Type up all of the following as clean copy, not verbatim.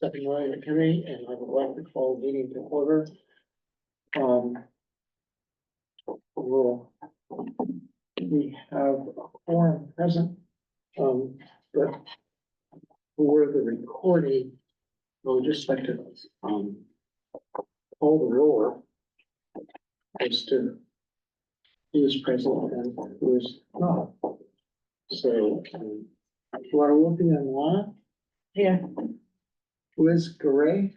second by the committee, and I would like to call the meeting to order. We have a quorum present, but for the recording, we'll just like to, call the roll as to who is present and who is not. So, Guadalupe and Lana? Yeah. Liz Garay?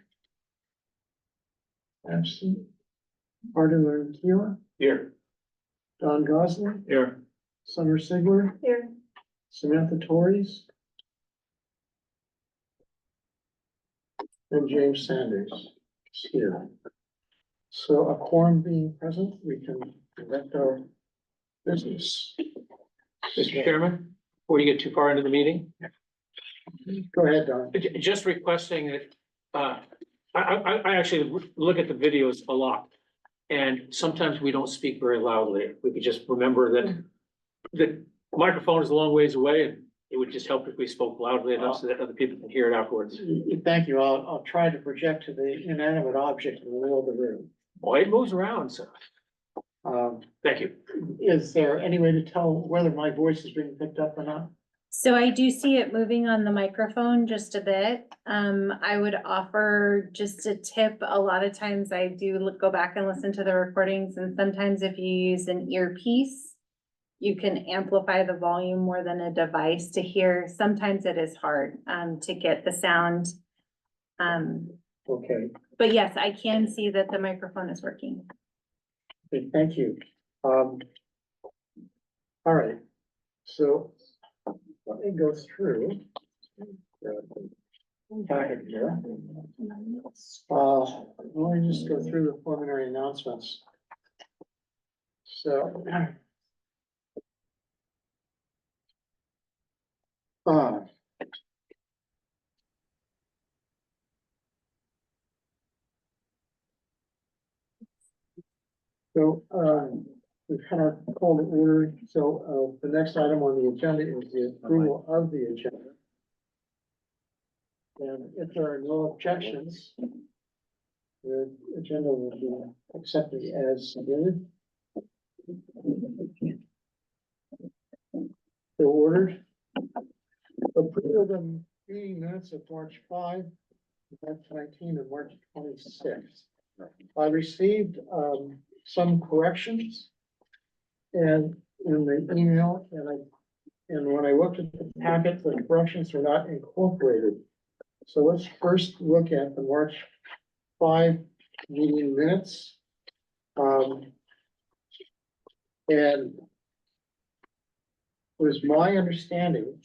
Absent. Arden and Keela? Here. Don Gosney? Here. Summer Sigler? Here. Samantha Torres? And James Sanders is here. So a quorum being present, we can conduct our business. Mr. Chairman, before you get too far into the meeting, Go ahead, Don. just requesting that, I actually look at the videos a lot. And sometimes we don't speak very loudly. If we could just remember that the microphone is a long ways away, and it would just help if we spoke loudly enough so that other people can hear it afterwards. Thank you. I'll try to project to the inanimate object in the middle of the room. Boy, it moves around, so Um, thank you. is there any way to tell whether my voice is being picked up or not? So I do see it moving on the microphone just a bit. I would offer just a tip. A lot of times I do go back and listen to the recordings, and sometimes if you use an earpiece, you can amplify the volume more than a device to hear. Sometimes it is hard to get the sound. Okay, But yes, I can see that the microphone is working. okay, thank you. All right, so let me go through. Packet here. Let me just go through the preliminary announcements. So. We've kind of called it order, so, the next item on the agenda is the approval of the agenda. And if there are no objections, the agenda will be accepted as submitted. So ordered. Approval of the meeting minutes of March 5, March 19, and March 26. I received, some corrections. And in the email, and when I looked at the packet, the corrections were not incorporated. So let's first look at the March 5 meeting minutes. And it was my understanding,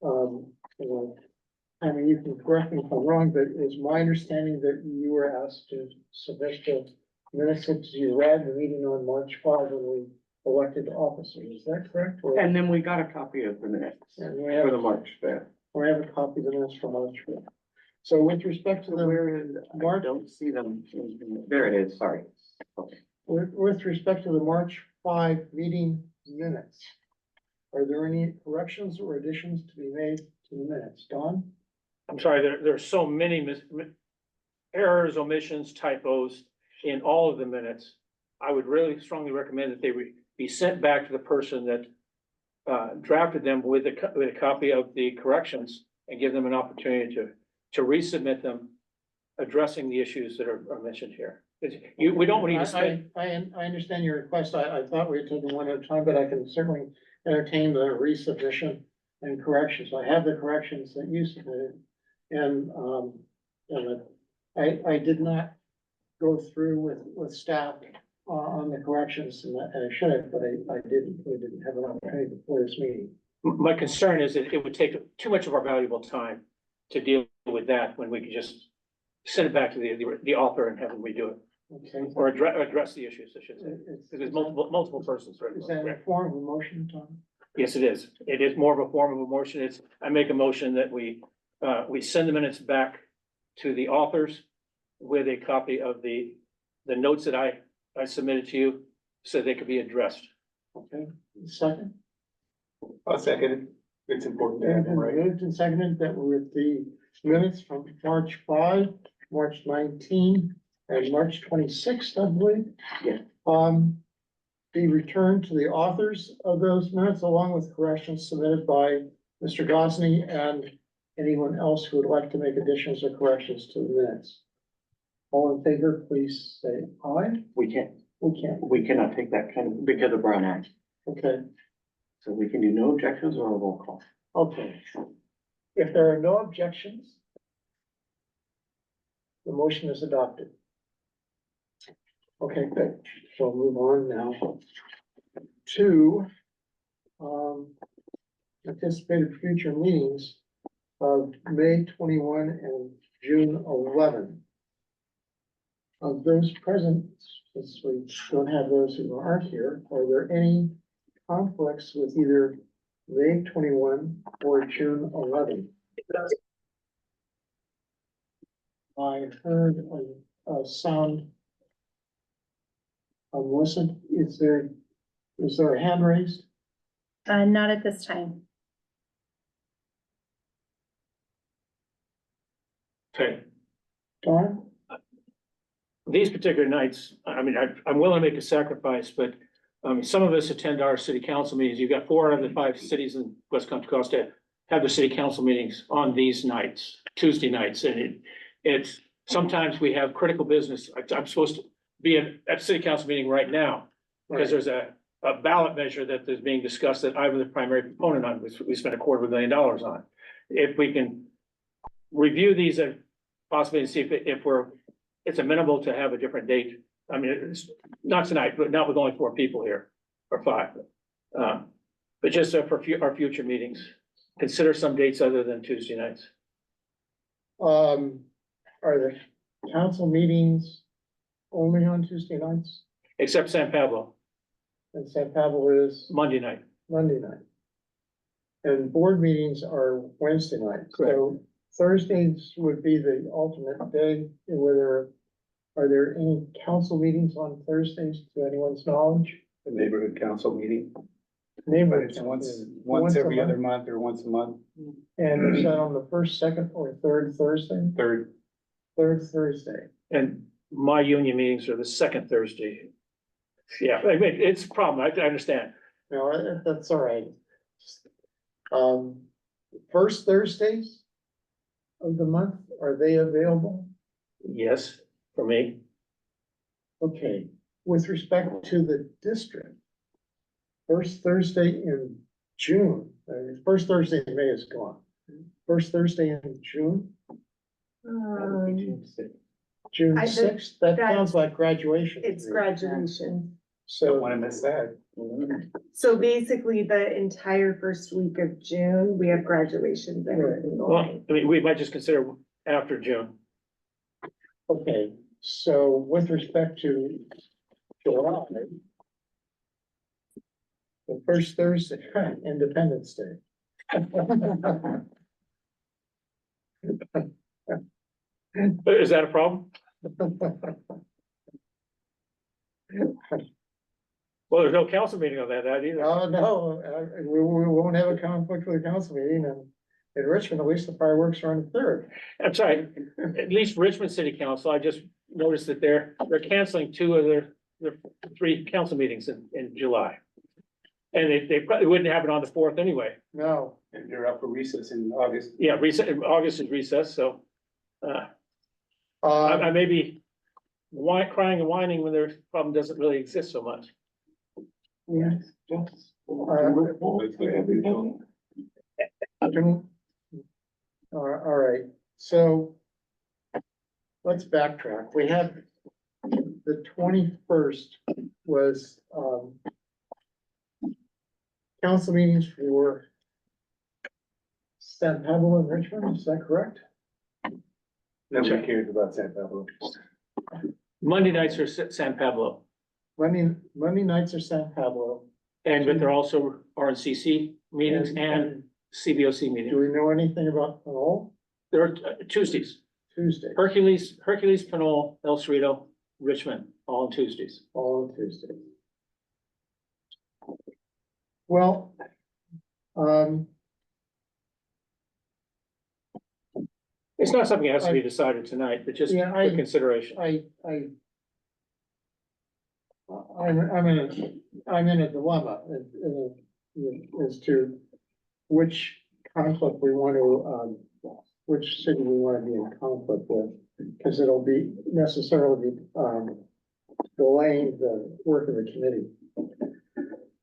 I mean, you can correct me if I'm wrong, but it was my understanding that you were asked to submit the minutes as you read the meeting on March 5 when we elected officers. Is that correct? Or- And then we got a copy of the minutes And we for have, the March 5th. we have a copy of the minutes from March 5. So with respect to the, Where is, I March- don't see them. There it is, sorry. Okay. with respect to the March 5 meeting minutes, are there any corrections or additions to be made to the minutes? Don? I'm sorry, there are so many errors, omissions, typos in all of the minutes. I would really strongly recommend that they be sent back to the person that drafted them with a copy of the corrections and give them an opportunity to resubmit them, addressing the issues that are mentioned here. We don't need to spend. I understand your request. I thought we had taken one at a time, but I can certainly entertain the resubmission and corrections. I have the corrections that you submitted. And I did not go through with staff on the corrections, and I should have, but I didn't. We didn't have an opportunity before this meeting. My concern is that it would take too much of our valuable time to deal with that when we could just send it back to the author and have them redo it. Okay. Or address the issues, I should say. Is There's multiple persons, right? that a form of a motion, Tom? Yes, it is. It is more of a form of a motion. I make a motion that we send the minutes back to the authors with a copy of the notes that I submitted to you so they could be addressed. Okay, second. I'll second it. It's important to have them, right? Moved and seconded that with the minutes from March 5, March 19, and March 26th, I believe. Yeah. Be returned to the authors of those minutes along with corrections submitted by Mr. Gosney and anyone else who would like to make additions or corrections to the minutes. All in favor, please say aye. We can't, We can't. we cannot take that kind of, because of Brown Act. Okay, So we can do no objections or a roll call. okay. If there are no objections, the motion is adopted. Okay, good. So we'll move on now to anticipated future meetings of May 21 and June 11. Of those present, since we don't have those who aren't here, are there any conflicts with either May 21 or June 11? I heard a sound. Melissa, is there a hand raised? Not at this time. Okay, Dawn? these particular nights, I mean, I'm willing to make a sacrifice, but some of us attend our city council meetings. You've got 4 out of the 5 cities in West Contra Costa have their city council meetings on these nights, Tuesday nights, and it's sometimes we have critical business. I'm supposed to be at city council meeting right now because there's a ballot measure that is being discussed that I'm the primary proponent on, which we spent $250,000 on. If we can review these and possibly see if it's amenable to have a different date. I mean, it's not tonight, but not with only 4 people here, or 5. But just for our future meetings, consider some dates other than Tuesday nights. Are the council meetings only on Tuesday nights? Except San Pablo, And San Pablo is Monday night. Monday night. And board meetings are Wednesday night. Correct. So Thursdays would be the alternate day. Are there any council meetings on Thursdays to anyone's knowledge? The neighborhood council meeting, but Neighborhood it's council. once a every other month? month or once a month, And is that on the first, second, or third Thursday? third. Third Thursday. And my union meetings are the 2nd Thursday. Yeah, I mean, it's a problem. I understand. No, that's all right. First Thursdays of the month, are they available? Yes, for me. Okay, with respect to the district, first Thursday in June, first Thursday in May is gone. First Thursday in June, June I think 6th, that that's- sounds like graduation. to It's me. graduation. Don't So, wanna miss that. So basically, the entire first week of June, we have graduations and Right. everything Well, going. I mean, we might just consider after June. okay, so with respect to July, the first Thursday, Independence Day. Is that a problem? Well, there's no council meeting on that either. No, we won't have a conflict with the council meeting, and in Richmond, at least the fireworks are on the 3rd. I'm sorry, at least Richmond City Council, I just noticed that they're canceling 2 of their 3 council meetings in July. And they probably wouldn't have it on the 4th anyway. No, And you're up for recess in August. Yeah, August is recess, so I may be crying and whining when their problem doesn't really exist so much. Yes. All right, so let's backtrack. We have the 21st was council meetings for San Pablo and Richmond, is that correct? Nobody cares about San Pablo. Monday nights are San Pablo, Monday nights are San Pablo. but they're also RNCC meetings and CBOC Do meetings. we know anything about Pinole? There are Tuesdays, Tuesday, Hercules, Pinole, El Cerrito, Richmond, all on Tuesdays. all on Tuesday. Well, It's not something that has to be decided tonight, but just Yeah, for consideration. I'm in a dilemma as to which conflict we want to, which city we want to be in conflict with. Because it'll be necessarily, delaying the work of the committee.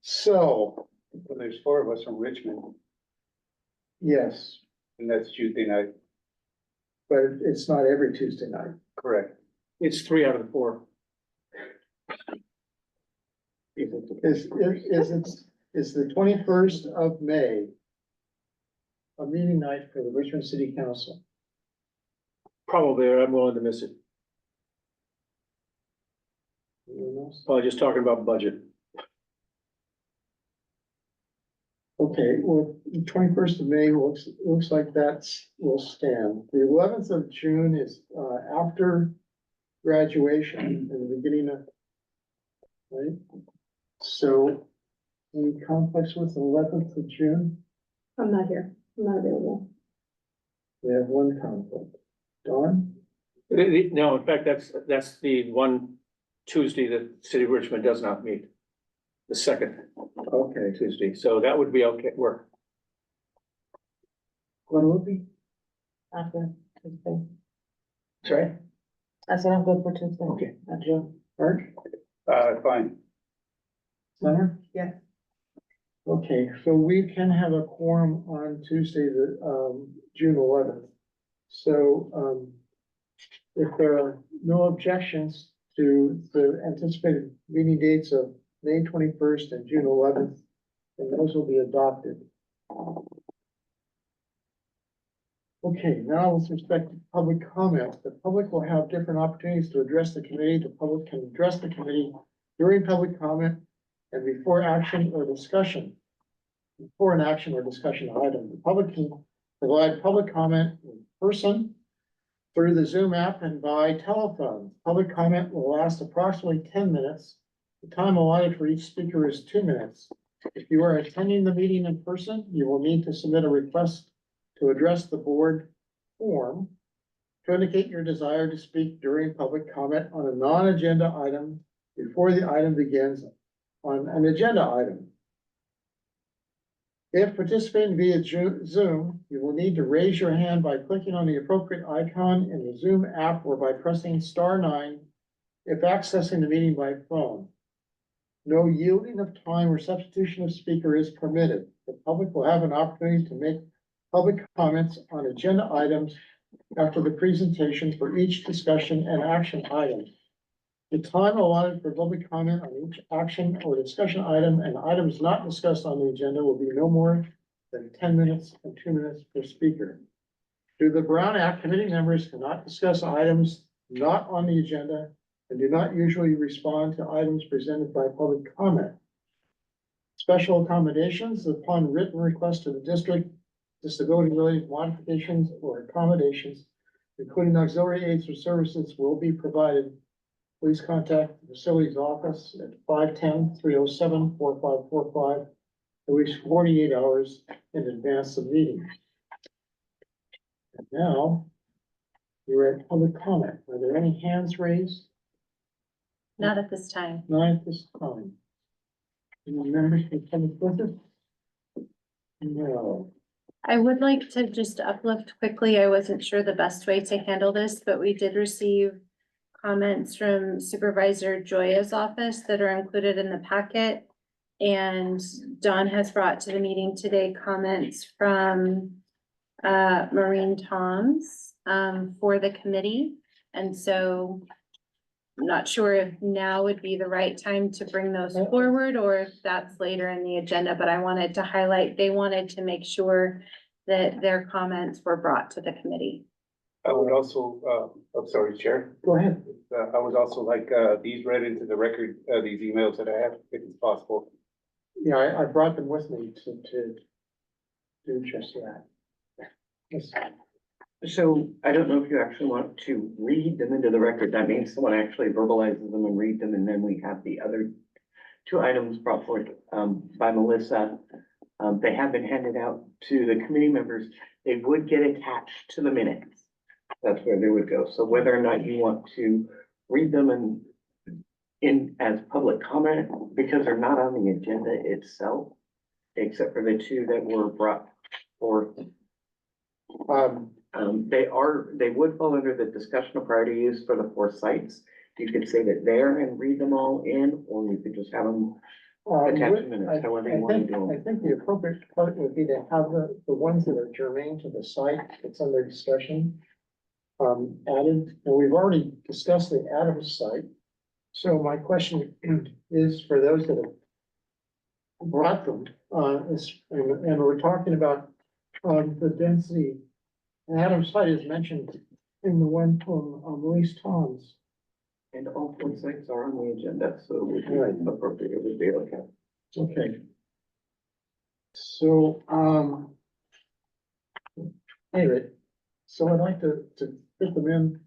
So, Well, there's 4 of us from Richmond, yes, and that's Tuesday night, but it's not every Tuesday night. correct? It's 3 out of the 4. Is the 21st of May a meeting night for the Richmond City Council? Probably, I'm willing to miss it. Anyone else? Probably just talking about budget. Okay, well, the 21st of May looks like will stand. The 11th of June is, after graduation and the beginning of, right? So, any conflicts with the 11th of June? I'm not here. I'm not available. We have one conflict. Dawn? No, in fact, that's the one Tuesday that City of Richmond does not meet. The second Okay. Tuesday, so that would be okay, work. Guadalupe? After Tuesday. Sorry? I said I'm good for Tuesday. Okay. Joe. Art? Fine. Summer? Yes. Okay, so we can have a quorum on Tuesday, June 11th. So, if there are no objections to the anticipated meeting dates of May 21st and June 11th, then those will be adopted. Okay, now with respect to public comment, the public will have different opportunities to address the committee. The public can address the committee during public comment and before action or discussion. Before an action or discussion item, the public can provide public comment in person, through the Zoom app, and by telephone. Public comment will last approximately 10 minutes. The time allotted for each speaker is 2 minutes. If you are attending the meeting in person, you will need to submit a request to address the board form to indicate your desire to speak during public comment on a non-agenda item before the item begins on an agenda item. If participating via Zoom, you will need to raise your hand by clicking on the appropriate icon in the Zoom app or by pressing *9 if accessing the meeting by phone. No yielding of time or substitution of speaker is permitted. The public will have an opportunity to make public comments on agenda items after the presentation for each discussion and action item. The time allotted for public comment on each action or discussion item and items not discussed on the agenda will be no more than 10 minutes and 2 minutes per speaker. Due to the Brown Act, committee members cannot discuss items not on the agenda and do not usually respond to items presented by public comment. Special accommodations upon written request to the district, disability-related modifications or accommodations, including auxiliary aids or services, will be provided. Please contact the facilities office at 510-307-4545 at least 48 hours in advance of meeting. And now, we're at public comment. Are there any hands raised? Not at this time. Not at this time. Any members can come with us? No. I would like to just uplift quickly. I wasn't sure the best way to handle this, but we did receive comments from Supervisor Joya's office that are included in the packet. And Dawn has brought to the meeting today comments from Maureen Toms for the committee. And so I'm not sure if now would be the right time to bring those forward or if that's later in the agenda, but I wanted to highlight, they wanted to make sure that their comments were brought to the committee. I would also, I'm sorry, Chair. Go ahead. I would also like, these read into the record, these emails that I have, if it's possible. Yeah, I brought them with me to do just that. Yes. So I don't know if you actually want to read them into the record. That means someone actually verbalizes them and read them, and then we have the other 2 items brought forth by Melissa. They have been handed out to the committee members. They would get attached to the minutes. that's where they would go. So whether or not you want to read them in as public comment, because they're not on the agenda itself, except for the two that were brought forth. They would fall under the discussion of priority use for the 4 sites. You could say that there and read them all in, or you could just have them attach minutes, however you want to do them. I think the appropriate part would be to have the ones that are germane to the site that's under discussion added, and we've already discussed the Adams site. So my question is for those that have brought them, and we're talking about the density. Adams site is mentioned in the one from Maurice Tom's. And all 4 sites are on the agenda, so it would Right. be appropriate, it would be okay. Okay. So, anyway, so I'd like to fit them in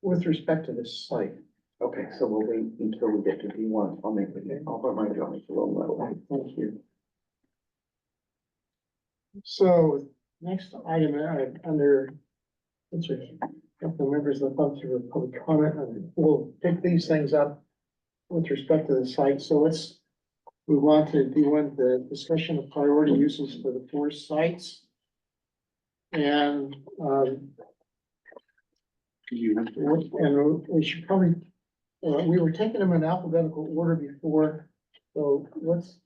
with respect to this site. Okay, so we'll wait until we get to D1. I'll put my drawings a little note. Thank you. So, next item, under, let's see, a couple of members of the public through public comment, and we'll pick these things up with respect to the site. So let's move on to D1, the discussion of priority uses for the 4 sites. And, we should probably, we were taking them in alphabetical order before. So let's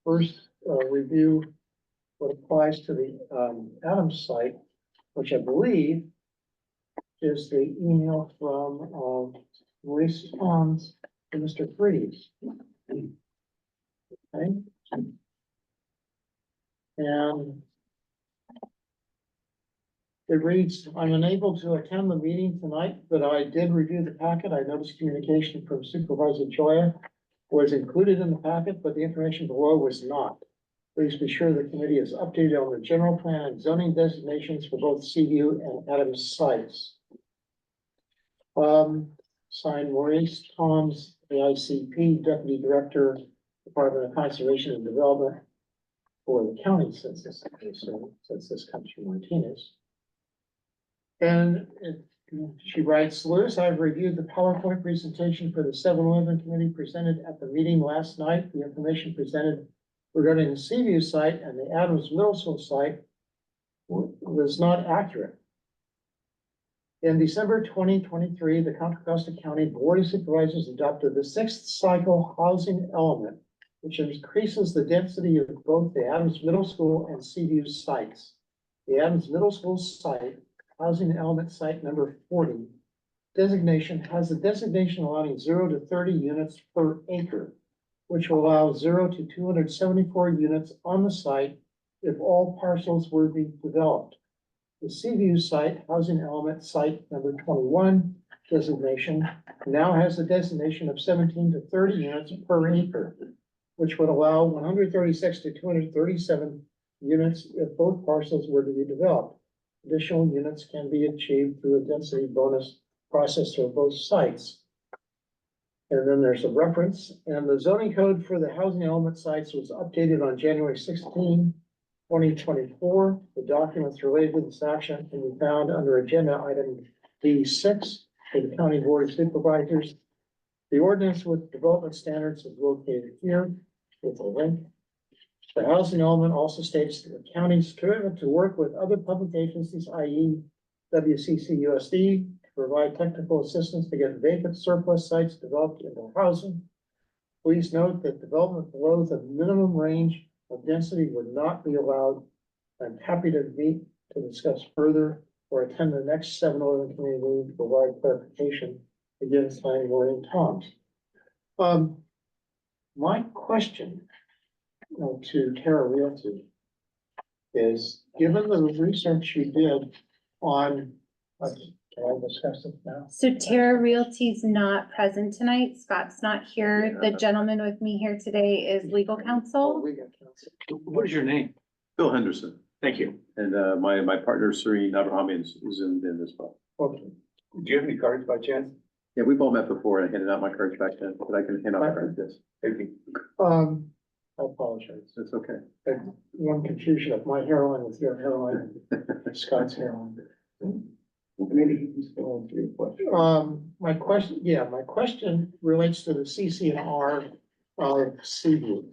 first, review what applies to the, Adams site, which I believe is the email from, Maurice Pons to Mr. Freeze. Okay. And it reads, I'm unable to attend the meeting tonight, but I did review the packet. I noticed communication from Supervisor Joya was included in the packet, but the information below was not. Please be sure the committee is updated on the general plan and zoning designations for both Seaview and Adams sites. Signed Maurice Toms, the ICP Deputy Director, Department of Conservation and Development for the county census, since this comes from Martinez. And she writes, Liz, I've reviewed the PowerPoint presentation for the 7-Eleven committee presented at the meeting last night. The information presented regarding the Seaview site and the Adams Middle School site was not accurate. In December 2023, the Contra Costa County Board of Supervisors adopted the 6th cycle housing element, which increases the density of both the Adams Middle School and Seaview sites. The Adams Middle School site, housing element site number 40, designation has a designation allowing 0 to 30 units per acre, which will allow 0 to 274 units on the site if all parcels were to be developed. The Seaview site, housing element site number 21 designation, now has a designation of 17 to 30 units per acre, which would allow 136 to 237 units if both parcels were to be developed. Additional units can be achieved through a density bonus process for both sites. And then there's a reference, and the zoning code for the housing element sites was updated on January 16, 2024. The documents related to this action can be found under agenda item D6 for the County Board of Supervisors. The ordinance with development standards is located here with a link. The housing element also states that the county's commitment to work with other public agencies, i.e. WCCUSD, to provide technical assistance to get vacant surplus sites developed into housing. Please note that development below the minimum range of density would not be allowed. I'm happy to meet to discuss further or attend the next 7-Eleven committee meeting to provide clarification. Again, signed Maureen Toms. My question to Tara Realty is, given the research you did on, can I discuss it now? So Terra Realty's not present tonight. Scott's not here. The gentleman with me here today is legal Oh, counsel. we got counsel. What is your name? Bill Henderson, Thank you. and my partner Serene Abrahami is in this spot. Okay. Do you have any cards by chance? Yeah, we've all met before, and I handed out my cards back then, but I can hand out my cards, yes. Thank you. I apologize. It's okay. One confusion of my hairline with your hairline, Scott's hairline. Maybe he can still answer your question. My question relates to the CCNR of Seaview.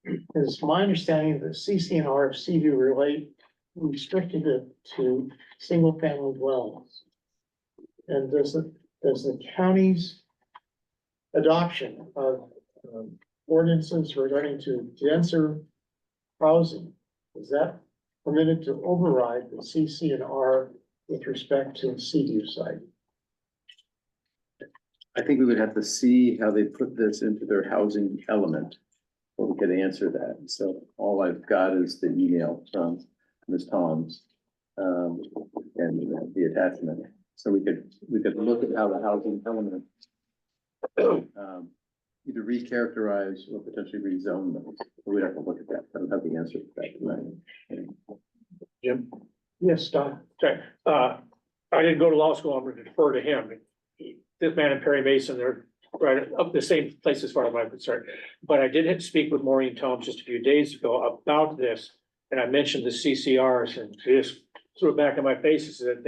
It's my understanding that CCNR of Seaview restricted it to single-family dwellings. And does the county's adoption of ordinances regarding to denser housing, is that permitted to override the CCNR with respect to the Seaview site? I think we would have to see how they put this into their housing element. Before we could answer that. So all I've got is the email from Ms. Toms. And the attachment. So we could look at how the housing element. Either recharacterize or potentially rezone them. We'd have to look at that. I don't have the answer to that tonight. Jim? Yes, Don. Okay, I didn't go to law school, I'm gonna defer to him. This man and Perry Mason, they're right up the same place as far as I'm concerned. But I did speak with Maureen Toms just a few days ago about this, and I mentioned the CCRs, and she just threw it back in my face, is that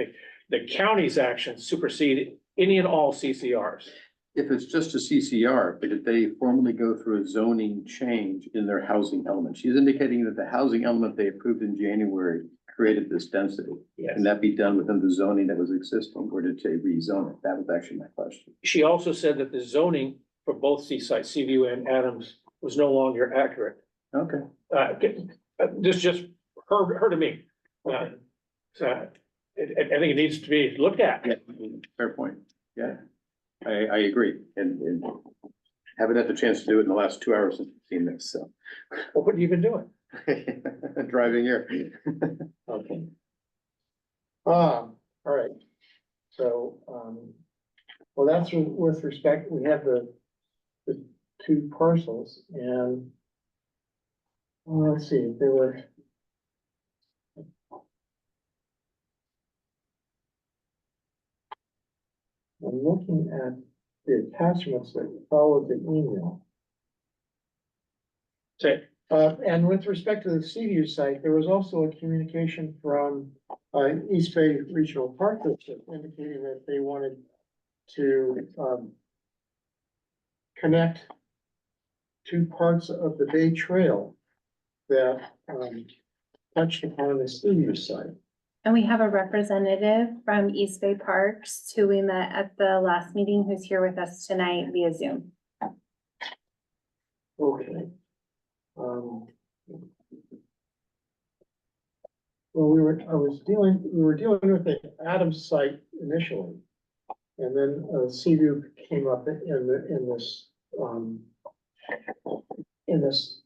the county's actions supersede any and all CCRs. If it's just a CCR, but if they formally go through a zoning change in their housing element, she's indicating that the housing element they approved in January created this density. Yes. Can that be done within the zoning that was existing, or did they rezone it? That was actually my question. She also said that the zoning for both sites, Seaview and Adams, was no longer accurate. Okay. This just her to me. So I think it needs to be looked at. Yeah, fair point. Yeah, I agree. And haven't had the chance to do it in the last 2 hours since I've seen this, so. Well, what have you been doing? Driving here. Okay. All right. So, well, that's with respect, we have the two parcels and let's see, there were I'm looking at the attachments that followed the email. Say, And with respect to the Seaview site, there was also a communication from East Bay Regional Park District indicating that they wanted to connect two parts of the Bay Trail that touched upon the Seaview site. And we have a representative from East Bay Parks who we met at the last meeting, who's here with us tonight via Zoom. Okay. Well, we were dealing with the Adams site initially. And then Seaview came up in this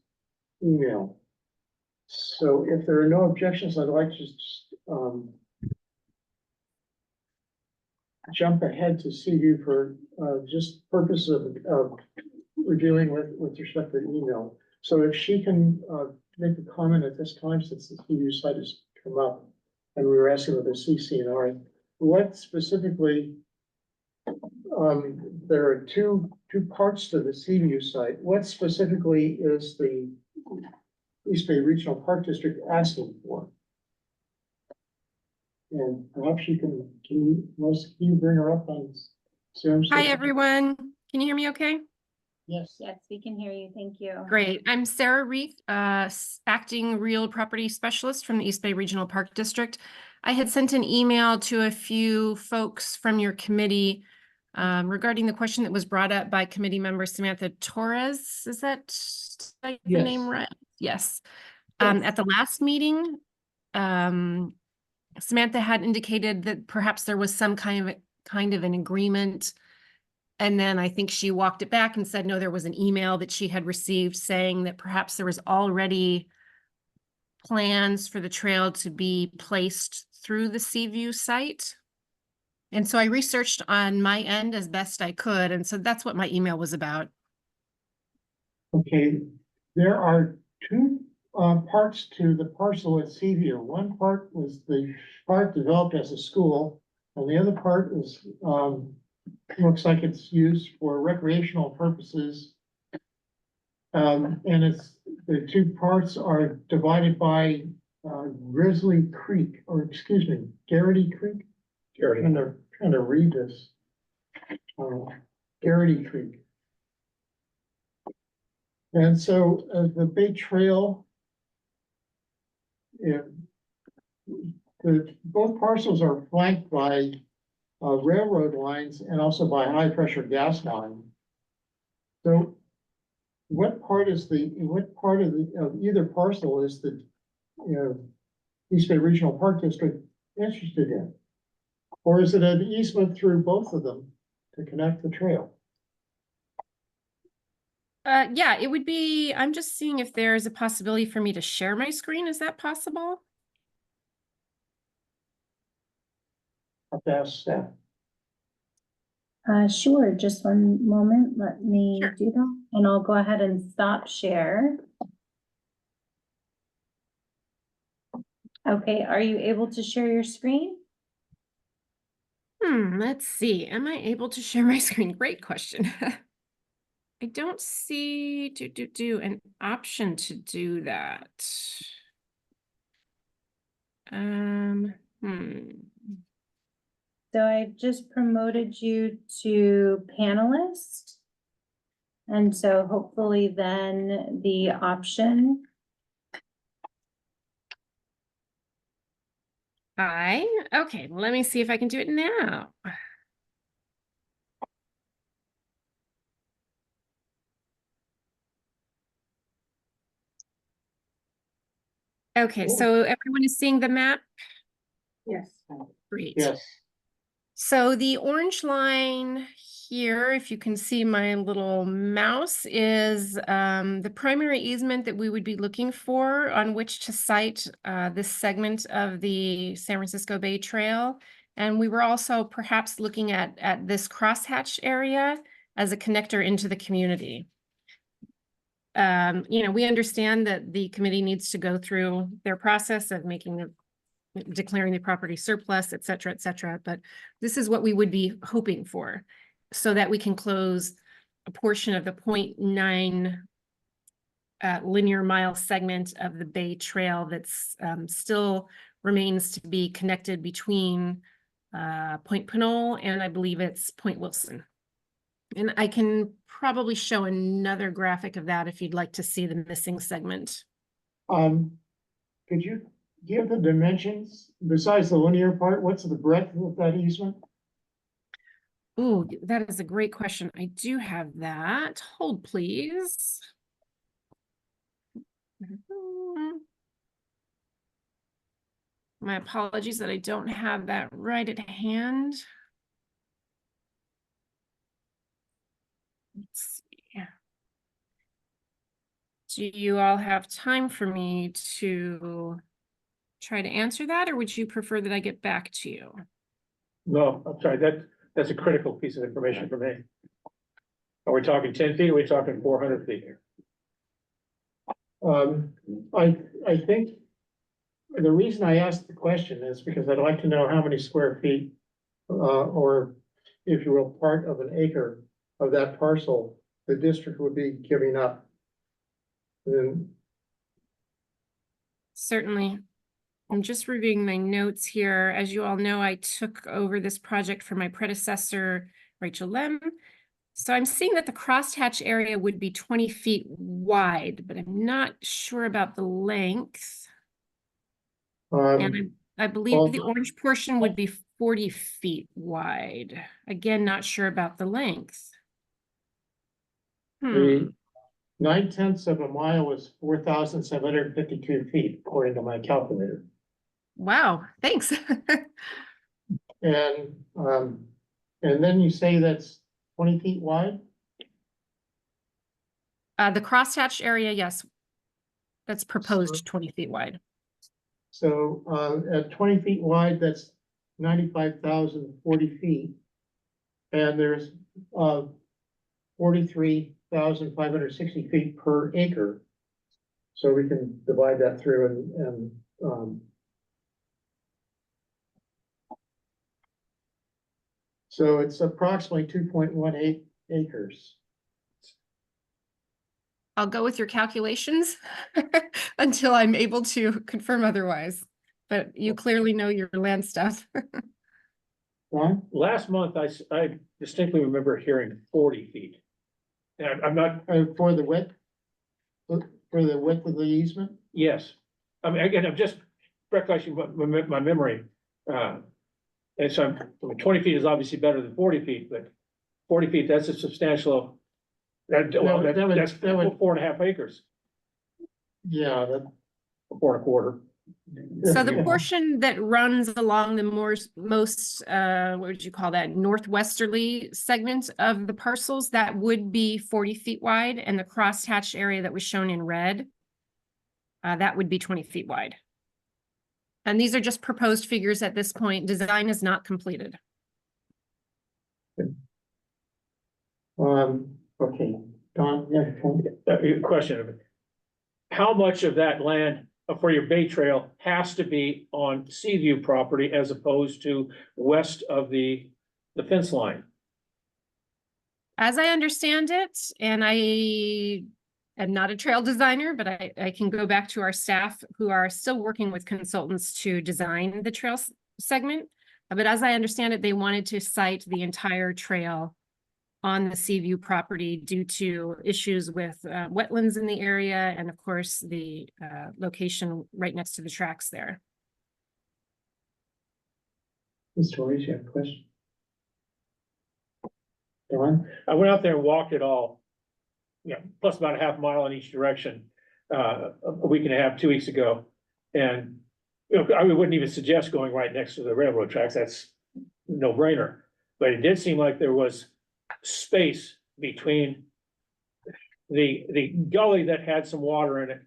email. So if there are no objections, I'd like to just jump ahead to Seaview for just purpose of reviewing with respect to the email. So if she can make a comment at this time, since the Seaview site has come up, and we were asking with the CCNR, what specifically, there are two parts to the Seaview site. What specifically is the East Bay Regional Park District asking for? And perhaps can you bring her up on Zoom? Hi, everyone. Can you hear me okay? Yes. Yes, we can hear you. Thank you. Great. I'm Sarah Reith, acting real property specialist from the East Bay Regional Park District. I had sent an email to a few folks from your committee regarding the question that was brought up by committee member Samantha Torres. Is that the name right? Yes. At the last meeting, Samantha had indicated that perhaps there was some kind of an agreement. And then I think she walked it back and said, no, there was an email that she had received saying that perhaps there was already plans for the trail to be placed through the Seaview site. And so I researched on my end as best I could. And so that's what my email was about. Okay, there are two parts to the parcel at Seaview. One part was the park developed as a school, and the other part is looks like it's used for recreational purposes. And the two parts are divided by Grizzly Creek, or excuse me, Garrity Creek. trying to read this. Garrity Creek. And so the Bay Trail. Both parcels are flanked by railroad lines and also by high pressure gas line. So what part of either parcel is the, East Bay Regional Park District interested in? Or is it an easement through both of them to connect the trail? Yeah, it would be, I'm just seeing if there's a possibility for me to share my screen. Is that possible? Have to ask staff. Sure, just one moment, let me Sure. do that, and I'll go ahead and stop share. Okay, are you able to share your screen? Let's see. Am I able to share my screen? Great question. I don't see an option to do that. So I've just promoted you to panelist. And so hopefully then the option. Okay, let me see if I can do it now. Okay, so everyone is seeing the map? Yes. Great. Yes. So the orange line here, if you can see my little mouse, is the primary easement that we would be looking for on which to site this segment of the San Francisco Bay Trail. And we were also perhaps looking at this crosshatch area as a connector into the community. We understand that the committee needs to go through their process of declaring the property surplus, et cetera, but this is what we would be hoping for so that we can close a portion of the 0.9 linear mile segment of the Bay Trail that's still remains to be connected between Point Pinole and I believe it's Point Wilson. And I can probably show another graphic of that if you'd like to see the missing segment. Could you give the dimensions besides the linear part? What's the breadth of that easement? Oh, that is a great question. I do have that. Hold, please. My apologies that I don't have that right at hand. Let's see. Do you all have time for me to try to answer that, or would you prefer that I get back to you? No, I'm sorry, that's a critical piece of information for me. Are we talking 10 feet, or are we talking 400 feet here? I think the reason I asked the question is because I'd like to know how many square feet, or if you will, part of an acre of that parcel the district would be giving up. Certainly. I'm just reviewing my notes here. As you all know, I took over this project for my predecessor, Rachel Lem. So I'm seeing that the crosshatch area would be 20 feet wide, but I'm not sure about the length. And I believe the orange portion would be 40 feet wide. Again, not sure about the length. The 9/10 of a mile is 4,752 feet, according to my calculator. Wow, thanks. And then you say that's 20 feet wide? The crosshatch area, yes. That's proposed 20 feet wide. So at 20 feet wide, that's 95,040 feet. And there's 43,560 feet per acre. So we can divide that through and so it's approximately 2.18 acres. I'll go with your calculations until I'm able to confirm otherwise. But you clearly know your land stuff. Ron? Last month, I distinctly remember hearing 40 feet. And I'm not, For the width? For the width of the easement? yes, I mean, again, I'm just recollecting my memory. And so 20 feet is obviously better than 40 feet, but 40 feet, that's a substantial. Well, That would- that's that would- 4.5 acres, Yeah, that. 4.25. So the Yeah. portion that runs along the most, what would you call that, northwesterly segment of the parcels, that would be 40 feet wide, and the crosshatched area that was shown in red, that would be 20 feet wide. And these are just proposed figures at this point. Design is not completed. Okay, Don, yeah, Question of it. How much of that land for your Bay Trail has to be on Seaview property as opposed to west of the fence line? As I understand it, and I am not a trail designer, but I can go back to our staff who are still working with consultants to design the trail segment. But as I understand it, they wanted to site the entire trail on the Seaview property due to issues with wetlands in the area and of course the location right next to the tracks there. Mr. Reese, you have a question? Don? I went out there and walked it all. Yeah, plus about a half mile in each direction, a week and a half, 2 weeks ago. And, I wouldn't even suggest going right next to the railroad tracks. That's no brainer. But it did seem like there was space between the gully that had some water in it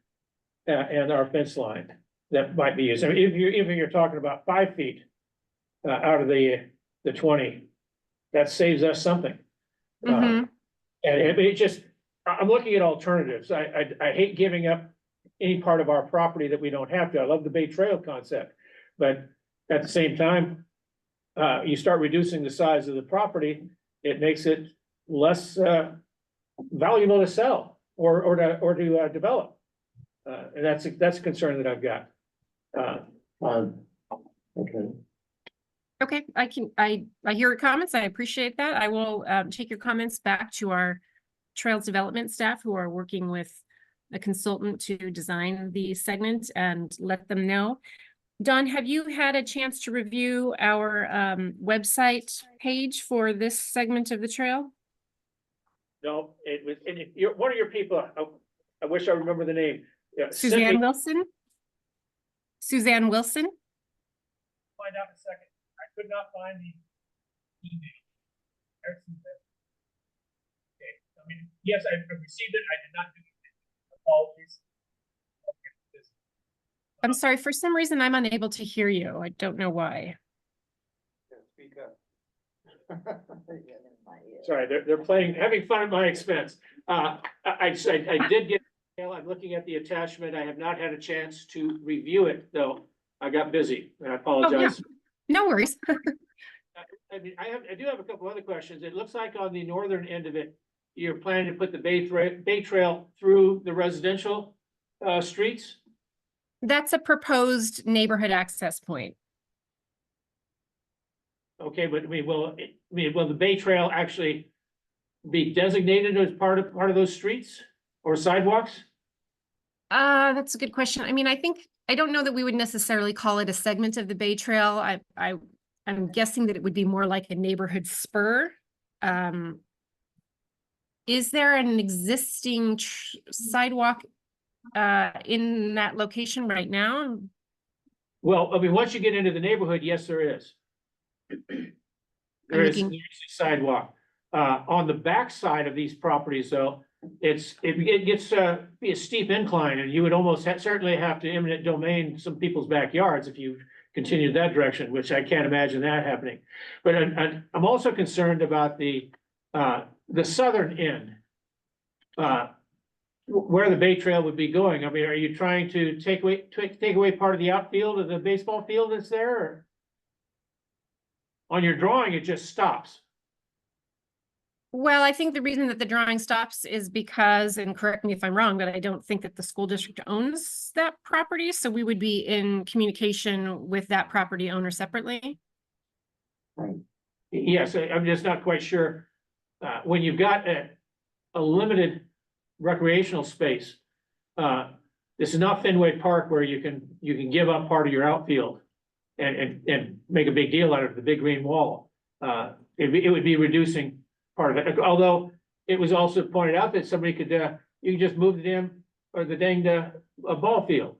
and our fence line that might be used. I mean, if you're talking about 5 feet out of the 20, that saves us something. Mhm. And it just, I'm looking at alternatives. I hate giving up any part of our property that we don't have to. I love the Bay Trail concept. But at the same time, you start reducing the size of the property, it makes it less valuable to sell or to develop. And that's a concern that I've got. Okay. Okay, I hear your comments. I appreciate that. I will take your comments back to our trails development staff who are working with a consultant to design the segment and let them know. Don, have you had a chance to review our website page for this segment of the trail? No, it was, and one of your people, I wish I remember the name. Sent Suzanne me- Wilson? Suzanne Wilson? Find out in a second. I could not find the email. There's Suzanne. Okay, I mean, yes, I received it. I did not do it. Apologies. I'm sorry, for some reason I'm unable to hear you. I don't know why. Speak up. Sorry, they're having fun at my expense. I did get, I'm looking at the attachment. I have not had a chance to review it, though. I got busy, and I apologize. No worries. I mean, I do have a couple other questions. It looks like on the northern end of it, you're planning to put the Bay Trail through the residential streets? That's a proposed neighborhood access point. Okay, but I mean, will the Bay Trail actually be designated as part of those streets or sidewalks? That's a good question. I mean, I don't know that we would necessarily call it a segment of the Bay Trail. I'm guessing that it would be more like a neighborhood spur. Is there an existing sidewalk in that location right now? Well, I mean, once you get into the neighborhood, yes, there is. There is a sidewalk. On the back side of these properties, though, it gets be a steep incline, and you would almost certainly have to eminent domain some people's backyards if you continue that direction, which I can't imagine that happening. But I'm also concerned about the southern end, where the Bay Trail would be going. I mean, are you trying to take away part of the outfield of the baseball field that's there? Or? On your drawing, it just stops. Well, I think the reason that the drawing stops is because, and correct me if I'm wrong, but I don't think that the school district owns that property. So we would be in communication with that property owner separately. Right. Yes, I'm just not quite sure, when you've got a limited recreational space. This is not Fenway Park where you can give up part of your outfield and make a big deal out of the big green wall. It would be reducing part of it, although it was also pointed out that somebody could, you can just move the dang a ball field.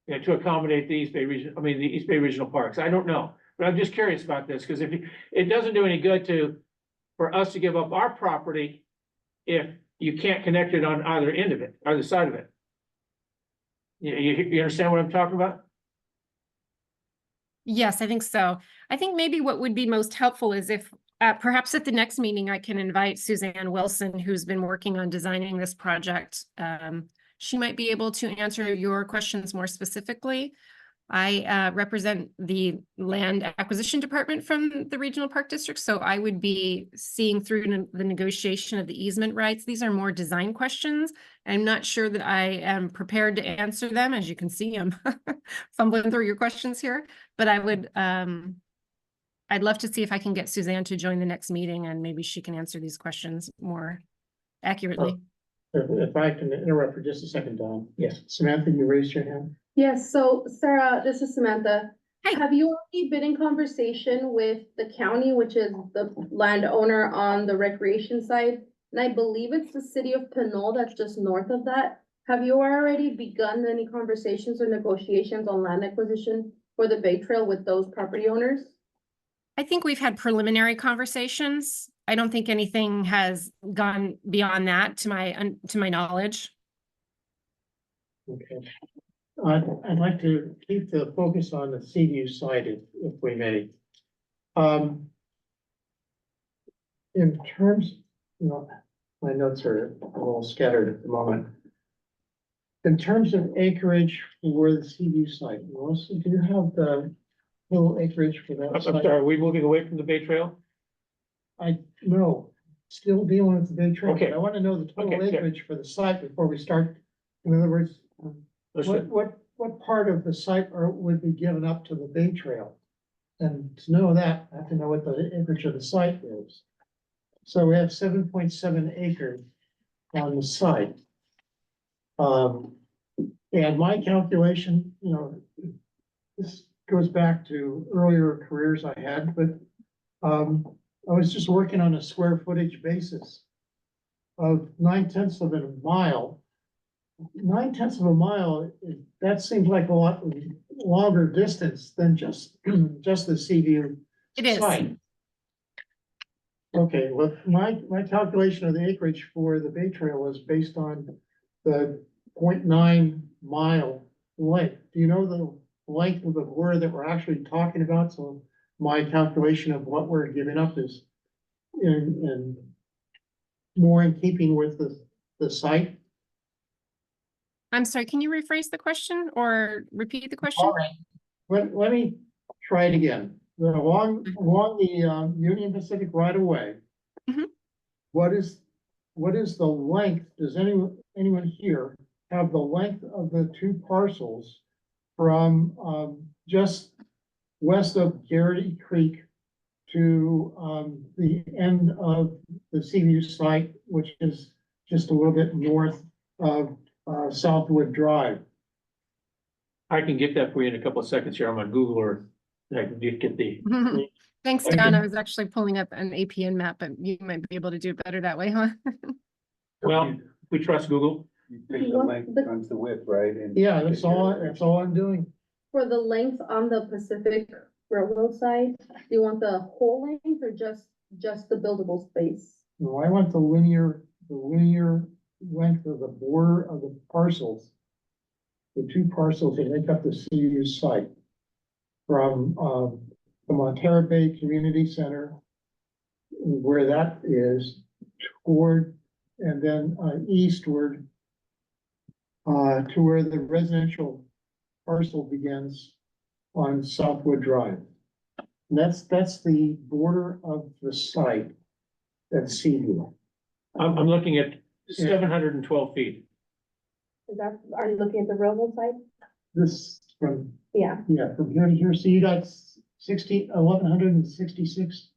You know, to accommodate the East Bay region, the East Bay Regional Parks. I don't know, but I'm just curious about this, because it doesn't do any good for us to give up our property if you can't connect it on either end of it, either side of it. You understand what I'm talking about? Yes, I think so. I think maybe what would be most helpful is if perhaps at the next meeting, I can invite Suzanne Wilson, who's been working on designing this project. She might be able to answer your questions more specifically. I represent the land acquisition department from the Regional Park District, so I would be seeing through the negotiation of the easement rights. These are more design questions. I'm not sure that I am prepared to answer them. As you can see, I'm fumbling through your questions here, but I would, I'd love to see if I can get Suzanne to join the next meeting, and maybe she can answer these questions more accurately. If I can interrupt for just a second, Don. Yes. Samantha, you raised your hand? Yes, so Sarah, this is Samantha. Hi. Have you already been in conversation with the county, which is the landowner on the recreation side? And I believe it's the city of Pinole that's just north of that. Have you already begun any conversations or negotiations on land acquisition for the Bay Trail with those property owners? I think we've had preliminary conversations. I don't think anything has gone beyond that to my knowledge. Okay. I'd like to keep the focus on the Seaview side if we may. In terms, my notes are a little scattered at the moment. In terms of acreage for the Seaview site, Melissa, do you have the little acreage for that I'm site? sorry, are we moving away from the Bay Trail? No, still dealing with the Bay Trail. Okay. I want to know the total Okay, acreage for the site before we start. In other words, what part of the site would be given up to the Bay Trail? And to know that, I have to know what the acreage of the site is. So we have 7.7 acres on the site. And my calculation, this goes back to earlier careers I had, but I was just working on a square footage basis of 9/10 of a mile. 9/10 of a mile, that seems like a lot longer distance than just the Seaview It is. site. Okay, well, my calculation of the acreage for the Bay Trail was based on the 0.9 mile length. Do you know the length of the border that we're actually talking about? So my calculation of what we're giving up is in more in keeping with the site. I'm sorry, can you rephrase the question or repeat the question? All right, let me try it again. Along the Union Pacific right of way. Mhm. What is the length? Does anyone here have the length of the two parcels from just west of Garrity Creek to the end of the Seaview site, which is just a little bit north of Southwood Drive? I can get that for you in a couple of seconds here. I'm on Google Earth. I can get the, Thanks, Thank Don. you. I was actually pulling up an APN map, but you might be able to do it better that way, huh? well, we trust Google. You take the length times the width, right? And Yeah, that's all I'm doing. For the length on the Pacific Railroad side, do you want the whole length or just the buildable space? No, I want the linear length of the border of the parcels. The two parcels that make up the CU site. From the Montara Bay Community Center, where that is, toward, and then eastward to where the residential parcel begins on Southwood Drive. And that's the border of the site at Seaview. I'm looking at 712 feet. Are you looking at the railroad side? This from, Yeah. from here to here, so you got 1,166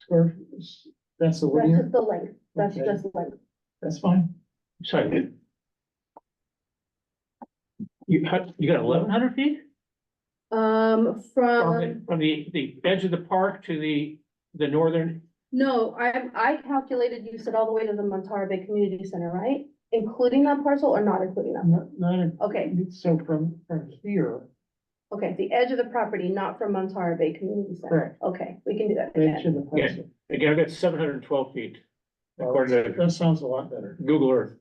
square, that's the That's linear, just the length, that's Okay. just length. that's fine. Sorry. You got 1,100 feet? From From, the edge of the park to the northern, no, I calculated, you said all the way to the Montara Bay Community Center, right? Including that parcel or not including that? Not, Okay, so from here, okay, the edge of the property, not from Montara Bay Community Center. correct, Okay, we can do that edge again. of the parcel. again, I've got 712 feet, Well, according to that sounds a lot better. Google Earth.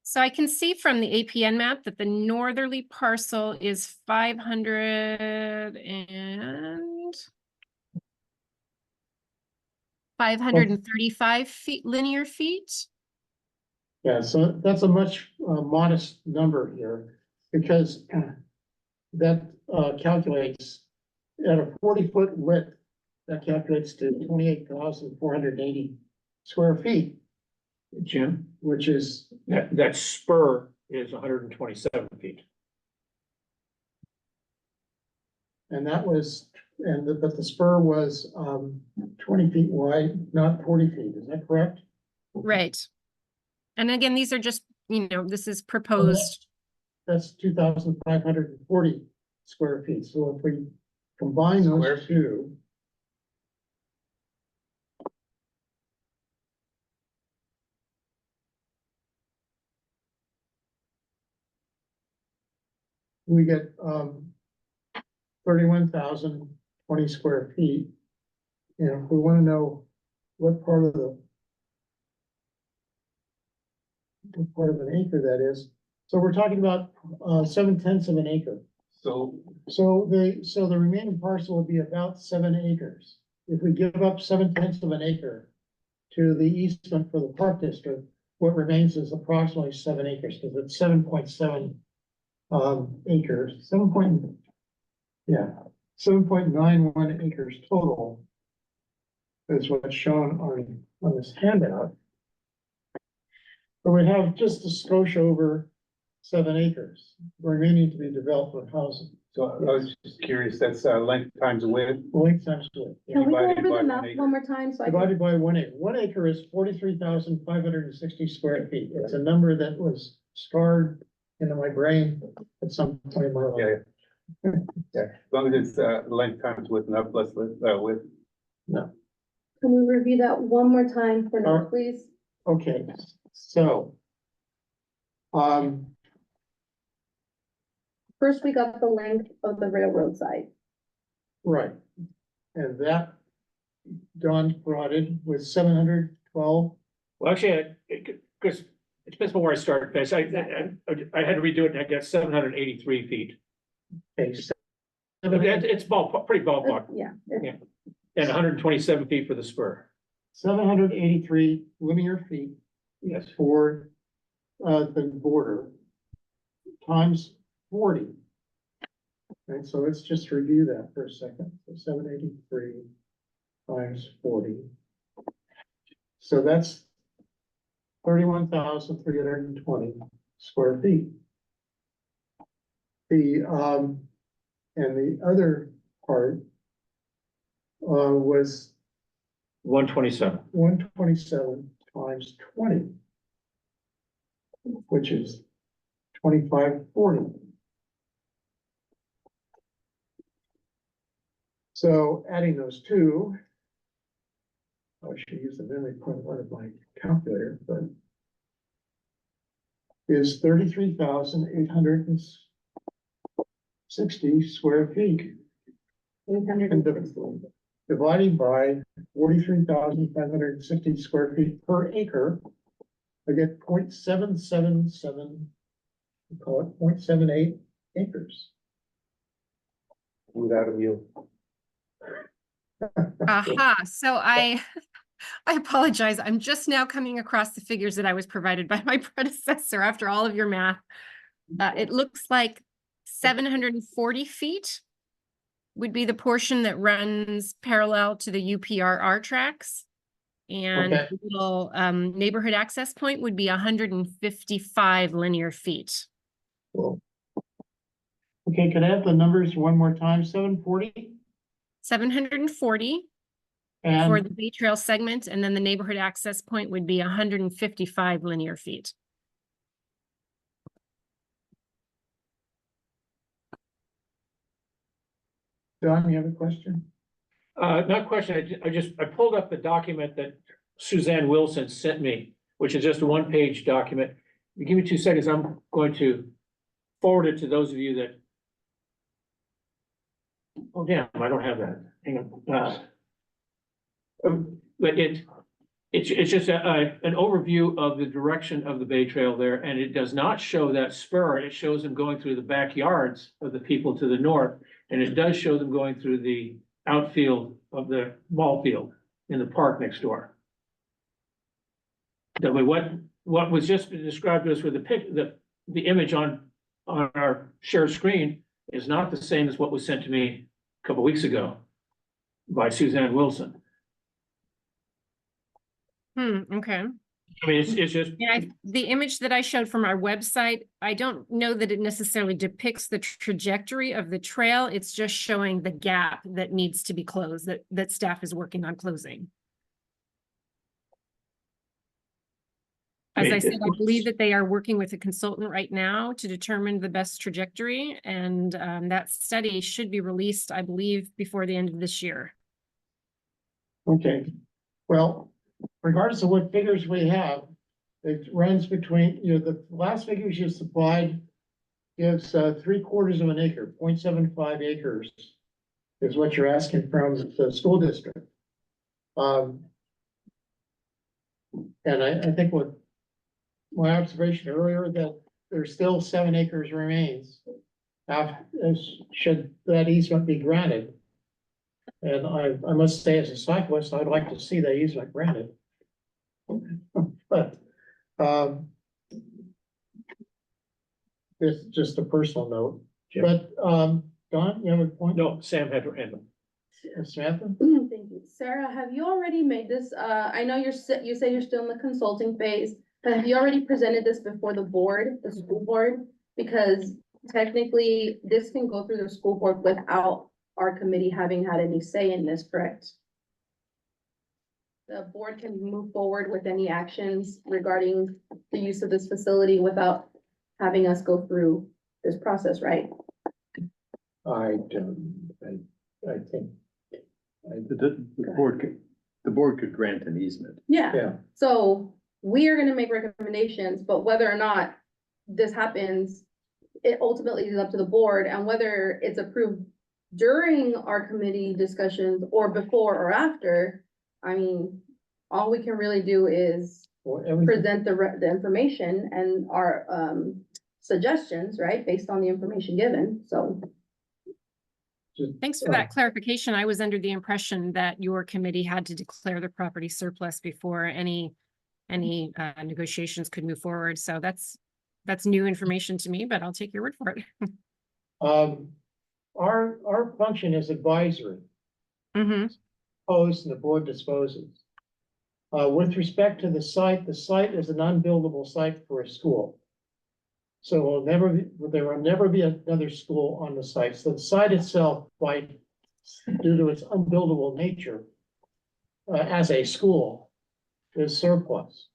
So I can see from the APN map that the northerly parcel is 535 feet, linear feet. Yeah, so that's a much modest number here, because that calculates at a 40-foot width, that calculates to 28,480 square feet, Jim, which is, that spur is 127 feet. and that was, but the spur was 20 feet wide, not 40 feet, is that correct? Right. And again, these are just, this is proposed. That's 2,540 square feet, so if we combine Square those two. We get 31,020 square feet. And if we want to know what part of an acre that is, so we're talking about 7/10 of an acre. So, So the remaining parcel would be about 7 acres. If we give up 7/10 of an acre to the easement for the park district, what remains is approximately 7 acres, because it's 7.7 acres, 7.91 acres total. Is what's shown on this handout. But we have just a skosh over 7 acres remaining to be developed with housing. so I was just curious, that's length times width. Length times width. Can we go Divided over by the 1 map acre. one more time? So I can, Divided by 1 acre. 1 acre is 43,560 square feet. It's a number that was scarred into my brain at some point in my life. Yeah. Yeah, as long as it's length times width, not plus width. can we review that one more time for now, please? Okay, so. First, we got the length of the railroad side. Right, and that Don brought in with 712. Well, actually, because it depends on where I start, because I had to redo it, and I got 783 feet. Okay, It's pretty ballpark, Yeah. and 127 feet for the spur. 783 linear feet Yes. for the border times 40. And so let's just review that for a second. So 783 times 40. So that's 31,320 square feet. And the other part was 127. 127 times 20, which is 2,540. So adding those two, I should use the memory part of my calculator, but is 33,860 square feet. 860. Dividing by 43,560 square feet per acre, I get 0.777, we call it 0.78 acres. Without a view. Aha, so I apologize. I'm just now coming across the figures that I was provided by my predecessor after all of your math. It looks like 740 feet would be the portion that runs parallel to the UPRR tracks. And Okay. the little neighborhood access point would be 155 linear feet. Cool. Okay, could I have the numbers one more time? 740? 740 for And the Bay Trail segment, and then the neighborhood access point would be 155 linear feet. Don, you have a question? Not a question, I pulled up the document that Suzanne Wilson sent me, which is just a one-page document. You give me 2 seconds, I'm going to forward it to those of you that. Oh, damn, I don't have that, hang on. But it's just an overview of the direction of the Bay Trail there, and it does not show that spur, it shows them going through the backyards of the people to the north, and it does show them going through the outfield of the ball field in the park next door. That way, what was just described to us with the image on our shared screen is not the same as what was sent to me a couple weeks ago by Suzanne Wilson. Okay. I mean, it's just, Yeah, the image that I showed from our website, I don't know that it necessarily depicts the trajectory of the trail. It's just showing the gap that needs to be closed, that staff is working on closing. As I said, I believe that they are working with a consultant right now to determine the best trajectory, and that study should be released, I believe, before the end of this year. Okay, well, regardless of what figures we have, it runs between, the last figures you supplied gives 3/4 of an acre, 0.75 acres is what you're asking from the school district. And I think what my observation earlier that there's still 7 acres remains should that easement be granted. And I must say, as a cyclist, I'd like to see that easement granted. But, it's just a personal note, but, Don, you have a point? no, Sam had to end. Samantha? Thank you. Sarah, have you already made this, I know you say you're still in the consulting phase, but have you already presented this before the board, the school board? Because technically, this can go through the school board without our committee having had any say in this, correct? The board can move forward with any actions regarding the use of this facility without having us go through this process, right? I don't, I think, The board could grant an easement. yeah, So we are gonna make recommendations, but whether or not this happens, it ultimately is up to the board, and whether it's approved during our committee discussions or before or after, I mean, all we can really do is well, everything, present the information and our, suggestions, right, based on the information given, so. Thanks for that clarification. I was under the impression that your committee had to declare the property surplus before any negotiations could move forward. So that's new information to me, but I'll take your word for it. our function is advisory, posts and the board disposes. With respect to the site is an unbuildable site for a school. So there will never be another school on the site. So the site itself, due to its unbuildable nature, as a school, is surplus.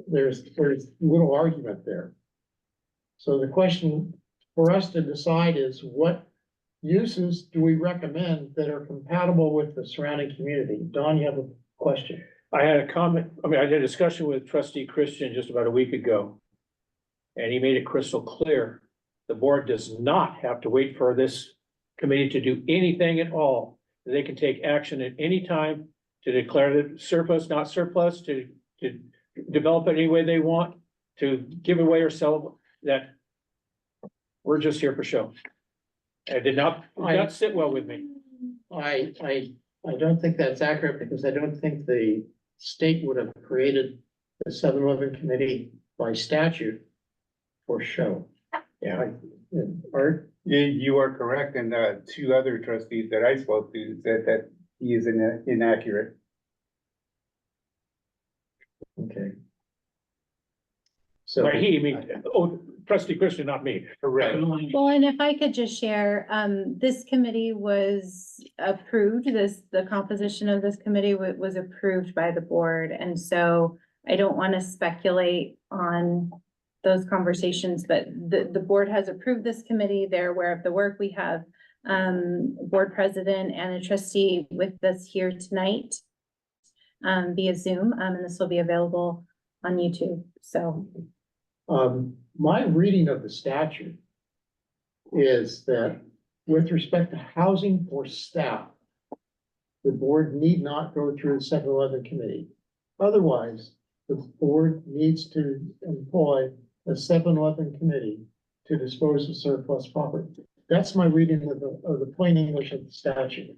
There's little argument there. So the question for us to decide is what uses do we recommend that are compatible with the surrounding community? Don, you have a question? I had a comment, I had a discussion with trustee Christian just about a week ago. And he made it crystal clear, the board does not have to wait for this committee to do anything at all. They can take action at any time to declare the surplus, not surplus, to develop it any way they want, to give away or sell that. We're just here for show. It did not sit well with me. I don't think that's accurate because I don't think the state would have created the 7-Eleven committee by statute for show. Yeah. Art? You are correct, and 2 other trustees that I spoke to said that he is inaccurate. Okay. So. By he, I mean, trustee Christian, not me. Correct. Well, and if I could just share, this committee was approved, the composition of this committee was approved by the board. And so I don't want to speculate on those conversations, but the board has approved this committee. They're aware of the work. We have board president and a trustee with us here tonight via Zoom, and this will be available on YouTube. So My reading of the statute is that with respect to housing for staff, the board need not go through the 7-Eleven committee. Otherwise, the board needs to employ a 7-Eleven committee to dispose of surplus property. That's my reading of the plain English of the statute,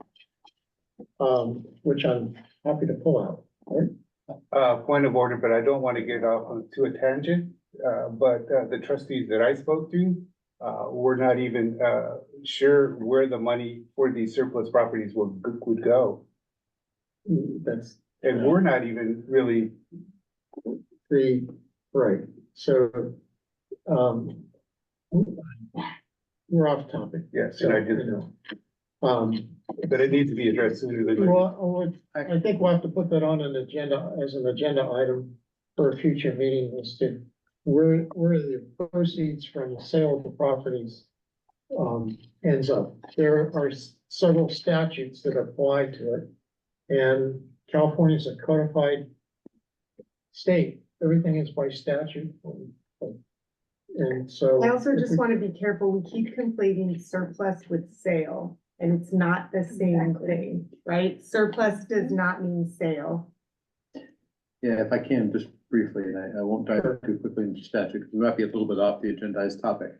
which I'm happy to pull out. Right? Point of order, but I don't want to get off to a tangent. But the trustees that I spoke to, were not even, sure where the money for these surplus properties would go. That's And we're not even really, right. So, we're off topic. yes, So, and I you just, know, but it needs to be addressed sooner than later. well, I think we'll have to put that on an agenda, as an agenda item for a future meeting, as to where the proceeds from the sale of the properties ends up. There are several statutes that apply to it, and California is a codified state. Everything is by statute. And so. I also just want to be careful. We keep conflating surplus with sale, and it's not the same thing, right? Surplus does not mean sale. Yeah, if I can, just briefly, and I won't dive too quickly into statute, because we might be a little bit off the agendized topic.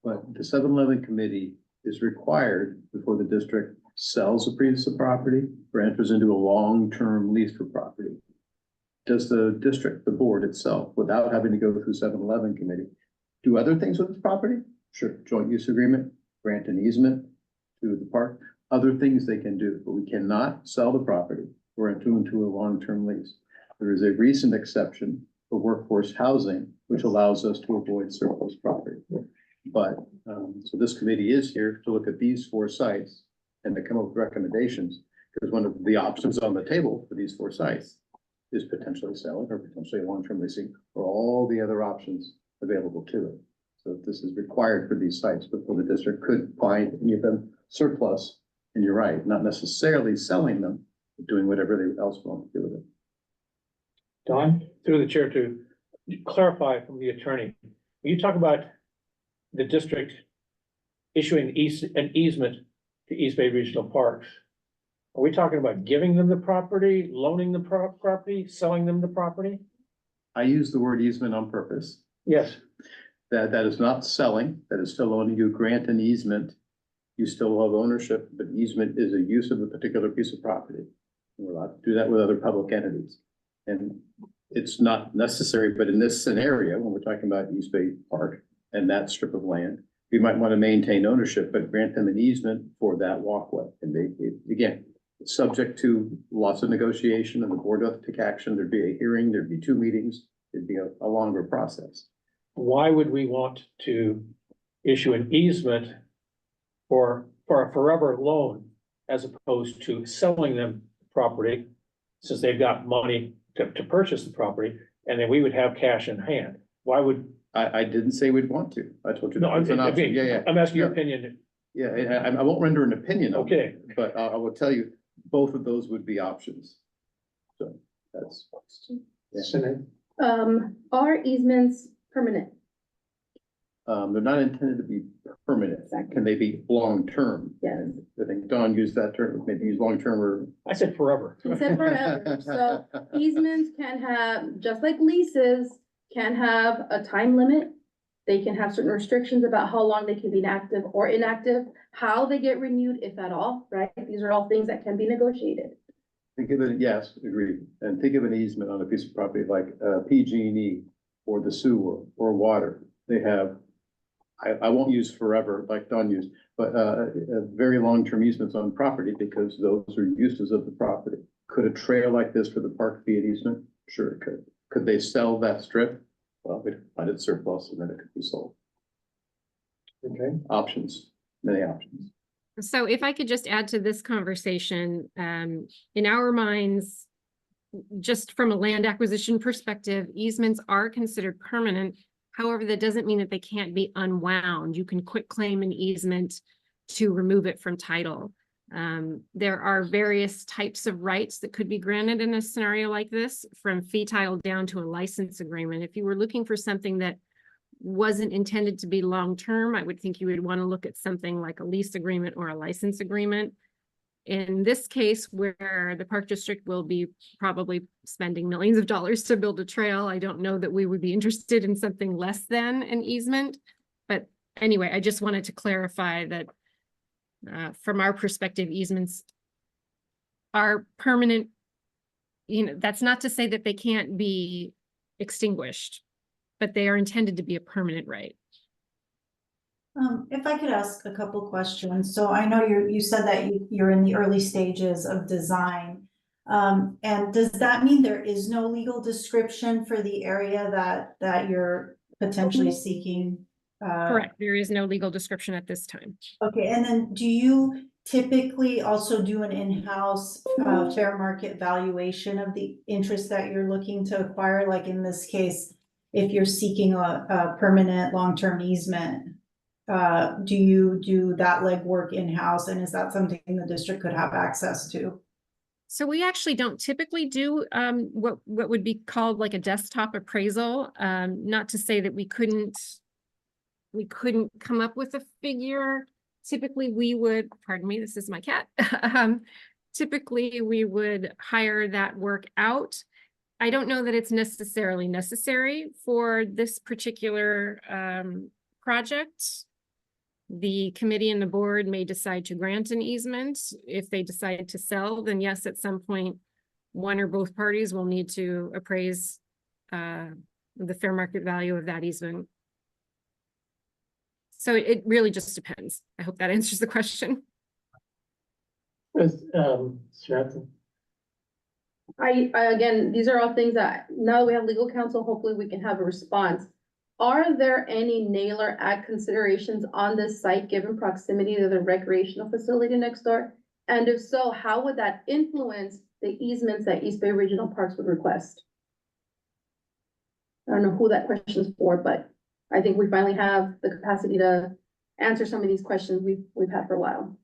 But the 7-Eleven committee is required before the district sells a piece of property or enters into a long-term lease for property. Does the district, the board itself, without having to go through 7-Eleven committee, do other things with the property? Sure, joint use agreement, grant an easement to the park, other things they can do, but we cannot sell the property or enter into a long-term lease. There is a recent exception for workforce housing, which allows us to avoid surplus property. But, so this committee is here to look at these 4 sites and to come up with recommendations, because one of the options on the table for these 4 sites is potentially selling or potentially long-term leasing, or all the other options available to it. So this is required for these sites before the district could find any of them surplus. And you're right, not necessarily selling them, but doing whatever they else want to do with it. Don? Through the chair, to clarify from the attorney, when you talk about the district issuing an easement to East Bay Regional Parks, are we talking about giving them the property, loaning the property, selling them the property? I use the word easement on purpose. Yes. That is not selling, that is still owning. You grant an easement, you still have ownership, but easement is a use of a particular piece of property. We're allowed to do that with other public entities. And it's not necessary, but in this scenario, when we're talking about East Bay Park and that strip of land, we might want to maintain ownership, but grant them an easement for that walkway. And again, it's subject to lots of negotiation, and the board will take action. There'd be a hearing, there'd be 2 meetings, it'd be a longer process. Why would we want to issue an easement for a forever loan as opposed to selling them property, since they've got money to purchase the property, and then we would have cash in hand? Why would? I didn't say we'd want to. I told you. No, it's an option. Yeah. I'm asking your Yeah. opinion. Yeah, I won't render an opinion on it, Okay. but I will tell you, both of those would be options. So that's. Yeah. Sinead? Are easements permanent? They're not intended to be permanent. Exactly. Can they be long-term? Yes. And I think Don used that term, maybe use long-term or. I said forever. He said forever. So easements can have, just like leases, can have a time limit. They can have certain restrictions about how long they can be inactive or inactive, how they get renewed, if at all, right? These are all things that can be negotiated. Think of it, yes, agreed. And think of an easement on a piece of property like PG&E or the sewer or water. They have, I won't use forever like Don used, but very long-term easements on property because those are uses of the property. Could a trail like this for the park be an easement? Sure, it could. Could they sell that strip? Well, we'd find it surplus and then it could be sold. Okay. Options, many options. So if I could just add to this conversation, in our minds, just from a land acquisition perspective, easements are considered permanent. However, that doesn't mean that they can't be unwound. You can quit claim an easement to remove it from title. There are various types of rights that could be granted in a scenario like this, from fee title down to a license agreement. If you were looking for something that wasn't intended to be long-term, I would think you would want to look at something like a lease agreement or a license agreement. In this case, where the Park District will be probably spending millions of dollars to build a trail, I don't know that we would be interested in something less than an easement. But anyway, I just wanted to clarify that from our perspective, easements are permanent. You know, that's not to say that they can't be extinguished, but they are intended to be a permanent right. If I could ask a couple questions. So I know you said that you're in the early stages of design. And does that mean there is no legal description for the area that you're potentially seeking? Correct. There is no legal description at this time. Okay, and then do you typically also do an in-house fair market valuation of the interest that you're looking to acquire? Like in this case, if you're seeking a permanent long-term easement, do you do that legwork in-house, and is that something the district could have access to? So we actually don't typically do what would be called like a desktop appraisal. Not to say that we couldn't come up with a figure. Typically we would, pardon me, this is my cat. Typically we would hire that work out. I don't know that it's necessarily necessary for this particular project. The committee and the board may decide to grant an easement. If they decide to sell, then yes, at some point, one or both parties will need to appraise the fair market value of that easement. So it really just depends. I hope that answers the question. Again, these are all things that now we have legal counsel, hopefully we can have a response. Are there any Naylor Act considerations on this site given proximity to the recreational facility next door? And if so, how would that influence the easements that East Bay Regional Parks would request? I don't know who that question is for, but I think we finally have the capacity to answer some of these questions we've had for a while.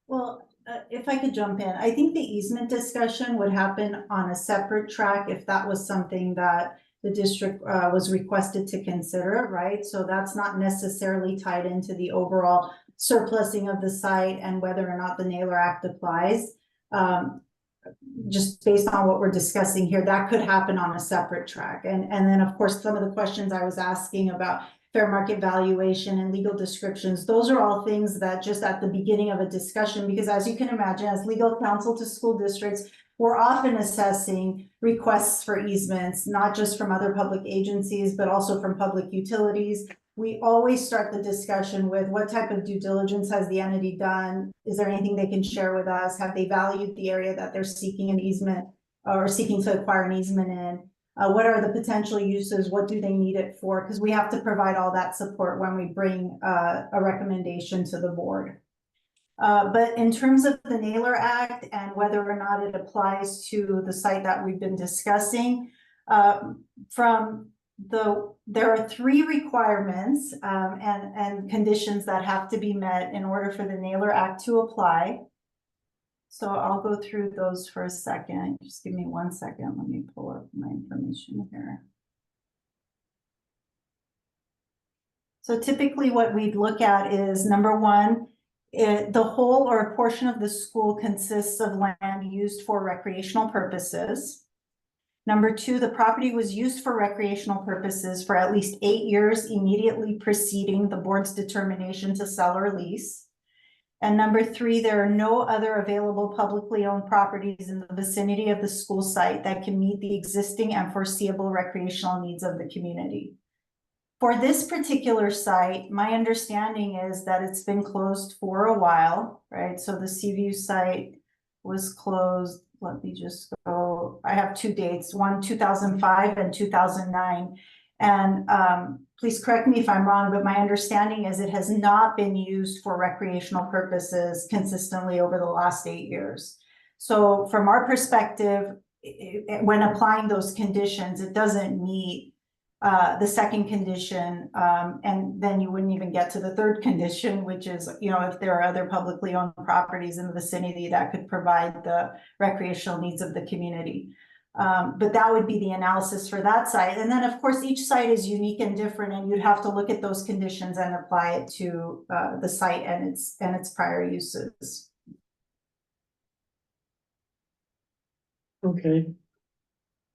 Well, if I could jump in, I think the easement discussion would happen on a separate track if that was something that the district was requested to consider, right? So that's not necessarily tied into the overall surplusing of the site and whether or not the Naylor Act applies. Just based on what we're discussing here, that could happen on a separate track. And then of course, some of the questions I was asking about fair market valuation and legal descriptions, those are all things that just at the beginning of a discussion, because as you can imagine, as legal counsel to school districts, we're often assessing requests for easements, not just from other public agencies, but also from public utilities. We always start the discussion with what type of due diligence has the entity done? Is there anything they can share with us? Have they valued the area that they're seeking an easement or seeking to acquire an easement in? What are the potential uses? What do they need it for? Because we have to provide all that support when we bring a recommendation to the board. But in terms of the Naylor Act and whether or not it applies to the site that we've been discussing, there are 3 requirements and conditions that have to be met in order for the Naylor Act to apply. So I'll go through those for a second. Just give me 1 second. Let me pull up my information here. So typically what we'd look at is number 1, the whole or a portion of the school consists of land used for recreational purposes. Number 2, the property was used for recreational purposes for at least 8 years immediately preceding the board's determination to sell or lease. And number 3, there are no other available publicly owned properties in the vicinity of the school site that can meet the existing and foreseeable recreational needs of the community. For this particular site, my understanding is that it's been closed for a while, right? So the Seaview site was closed, let me just go, I have 2 dates, one 2005 and 2009. And please correct me if I'm wrong, but my understanding is it has not been used for recreational purposes consistently over the last 8 years. So from our perspective, when applying those conditions, it doesn't meet the second condition, and then you wouldn't even get to the third condition, which is, you know, if there are other publicly owned properties in the vicinity that could provide the recreational needs of the community. But that would be the analysis for that site. And then, of course, each site is unique and different, and you'd have to look at those conditions and apply it to the site and its prior uses. Okay.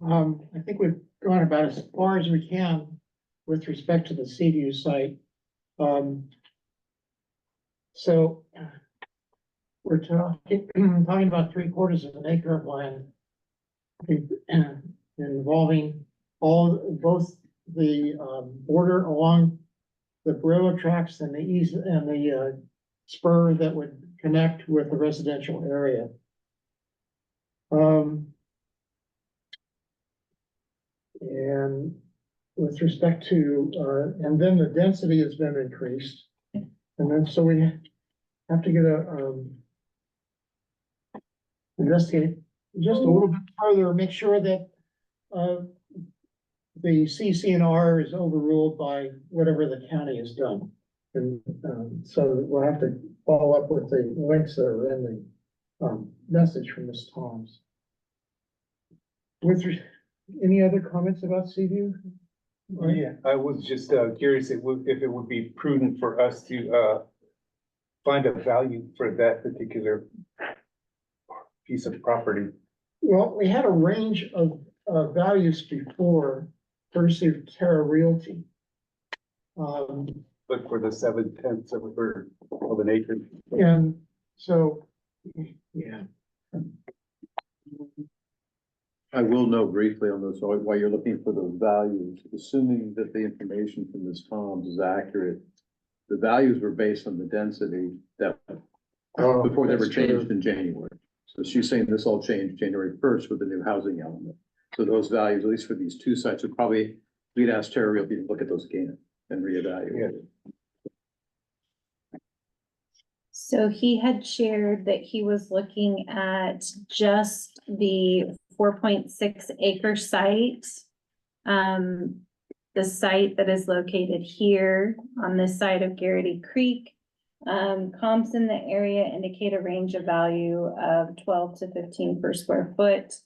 I think we've gone about as far as we can with respect to the Seaview site. So we're talking about 3/4 of an acre of land involving both the border along the railroad tracks and the east and the spur that would connect with the residential area. And with respect to, and then the density has been increased. And then, so we have to get investigate just a little bit further, make sure that, the CCNR is overruled by whatever the county has done. And, so we'll have to follow up with the links that are in the, message from Ms. Toms. Any other comments about Seaview? Yeah, I was just curious if it would be prudent for us to find a value for that particular piece of property. Well, we had a range of values before, courtesy of Terra Realty. But for the 7/10 of an acre. And so, yeah. I will note briefly on those, while you're looking for those values, assuming that the information from Ms. Toms is accurate, the values were based on the density that before they were changed in January. So she's saying this all changed January 1st with the new housing element. So those values, at least for these two sites, would probably, we'd ask Terra Realty to look at those again and reevaluate it. So he had shared that he was looking at just the 4.6 acre site. The site that is located here on this side of Garrity Creek. Comps in the area indicate a range of value of 12 to 15 per square foot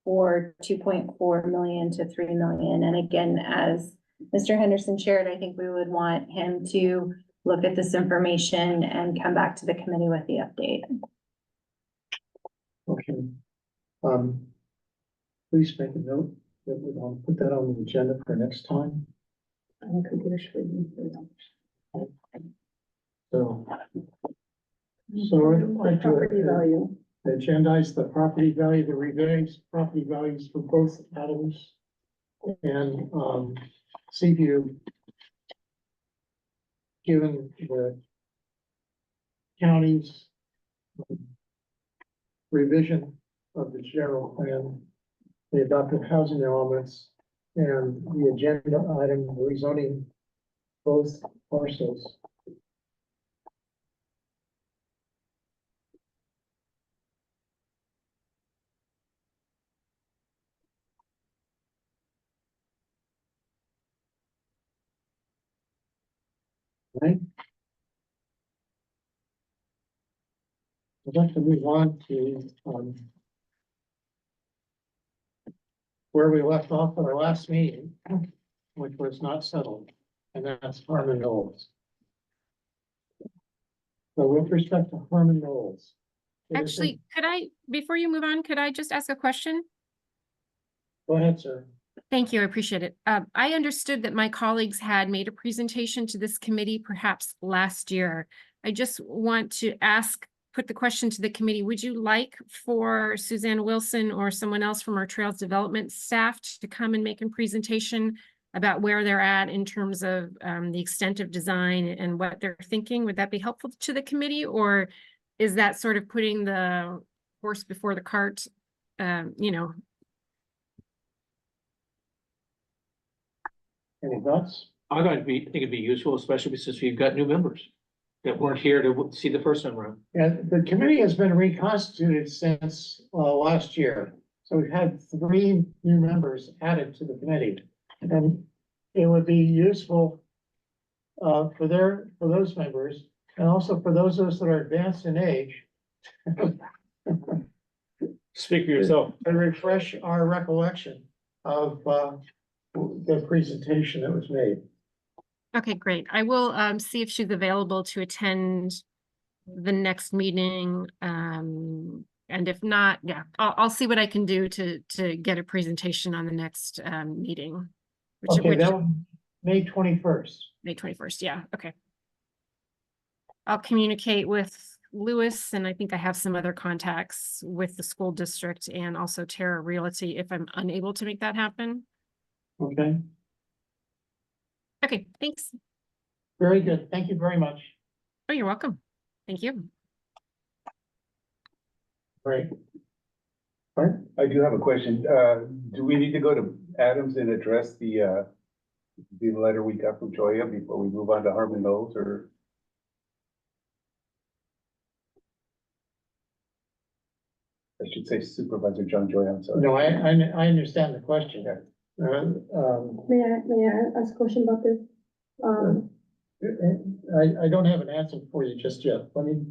for 2.4 million to 3 million. And again, as Mr. Henderson shared, I think we would want him to look at this information and come back to the committee with the update. Okay. Please make a note that we'll put that on the agenda for next time. So I'd like to agendize the property value, the revised property values for both Adams and Seaview. Given the county's revision of the general plan, the adopted housing elements, and the agenda item rezoning both parcels. Right. I'd like to move on to where we left off at our last meeting, which was not settled, and that's Harmon Knolls. So with respect to Harmon Knolls. Actually, could I, before you move on, could I just ask a question? Go ahead, sir. Thank you, I appreciate it. I understood that my colleagues had made a presentation to this committee perhaps last year. I just want to put the question to the committee. Would you like for Suzanne Wilson or someone else from our Trails Development staff to come and make a presentation about where they're at in terms of the extent of design and what they're thinking? Would that be helpful to the committee, or is that sort of putting the horse before the cart, you know? Any thoughts? I think it'd be useful, especially since we've got new members that weren't here to see the first time around. And the committee has been reconstituted since, last year. So we've had 3 new members added to the committee. And it would be useful, for those members, and also for those of us that are advanced in age, Speak for yourself. to refresh our recollection of, the presentation that was made. Okay, great. I will see if she's available to attend the next meeting. And if not, yeah, I'll see what I can do to get a presentation on the next meeting. Okay, that one, May 21st. May 21st, yeah, okay. I'll communicate with Lewis, and I think I have some other contacts with the school district and also Terra Realty if I'm unable to make that happen. Okay, Okay, thanks. very good. Thank you very much. Oh, you're welcome. Thank you. Great. I do have a question. Do we need to go to Adams and address the letter we got from Joya before we move on to Harmon Knowles, or? I should say Supervisor John Joya, I'm sorry. No, I understand the question. May I ask a question about this? I don't have an answer for you just yet. Let me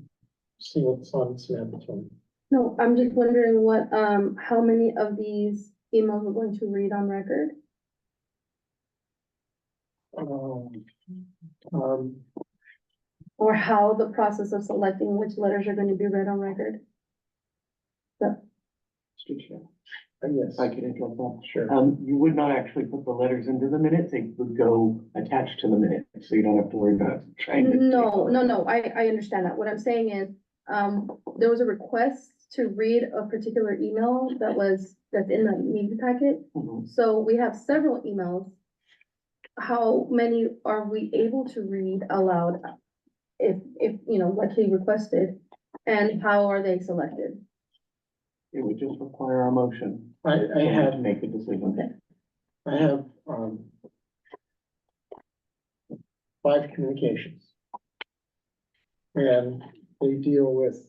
see what's on Samantha's phone. No, I'm just wondering what, how many of these emails we're going to read on record? Or how the process of selecting which letters are going to be read on record? Mr. Chair, Yes, if I could interrupt that. sure. You would not actually put the letters into the minutes, they would go attached to the minute, so you don't have to worry about trying to. No, I understand that. What I'm saying is, there was a request to read a particular email that's in the meeting packet. Mhm. So we have several emails. How many are we able to read aloud? If, like he requested, and how are they selected? It would just require a motion. I To have, make a decision. I have, 5 communications. And they deal with,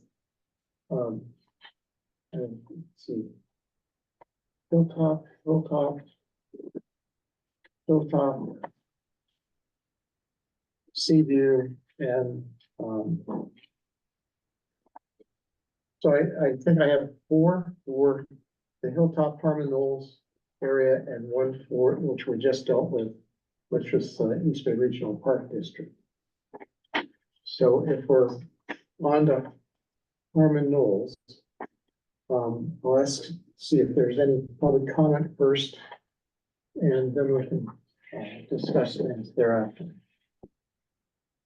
let's see. Hilltop, Seaview, and, so I think I have 4 for the Hilltop Harmon Knowles area and 1 for, which we just dealt with, which was East Bay Regional Park District. So if we're on to Harmon Knowles, let's see if there's any public comment first, and then we can discuss things thereafter.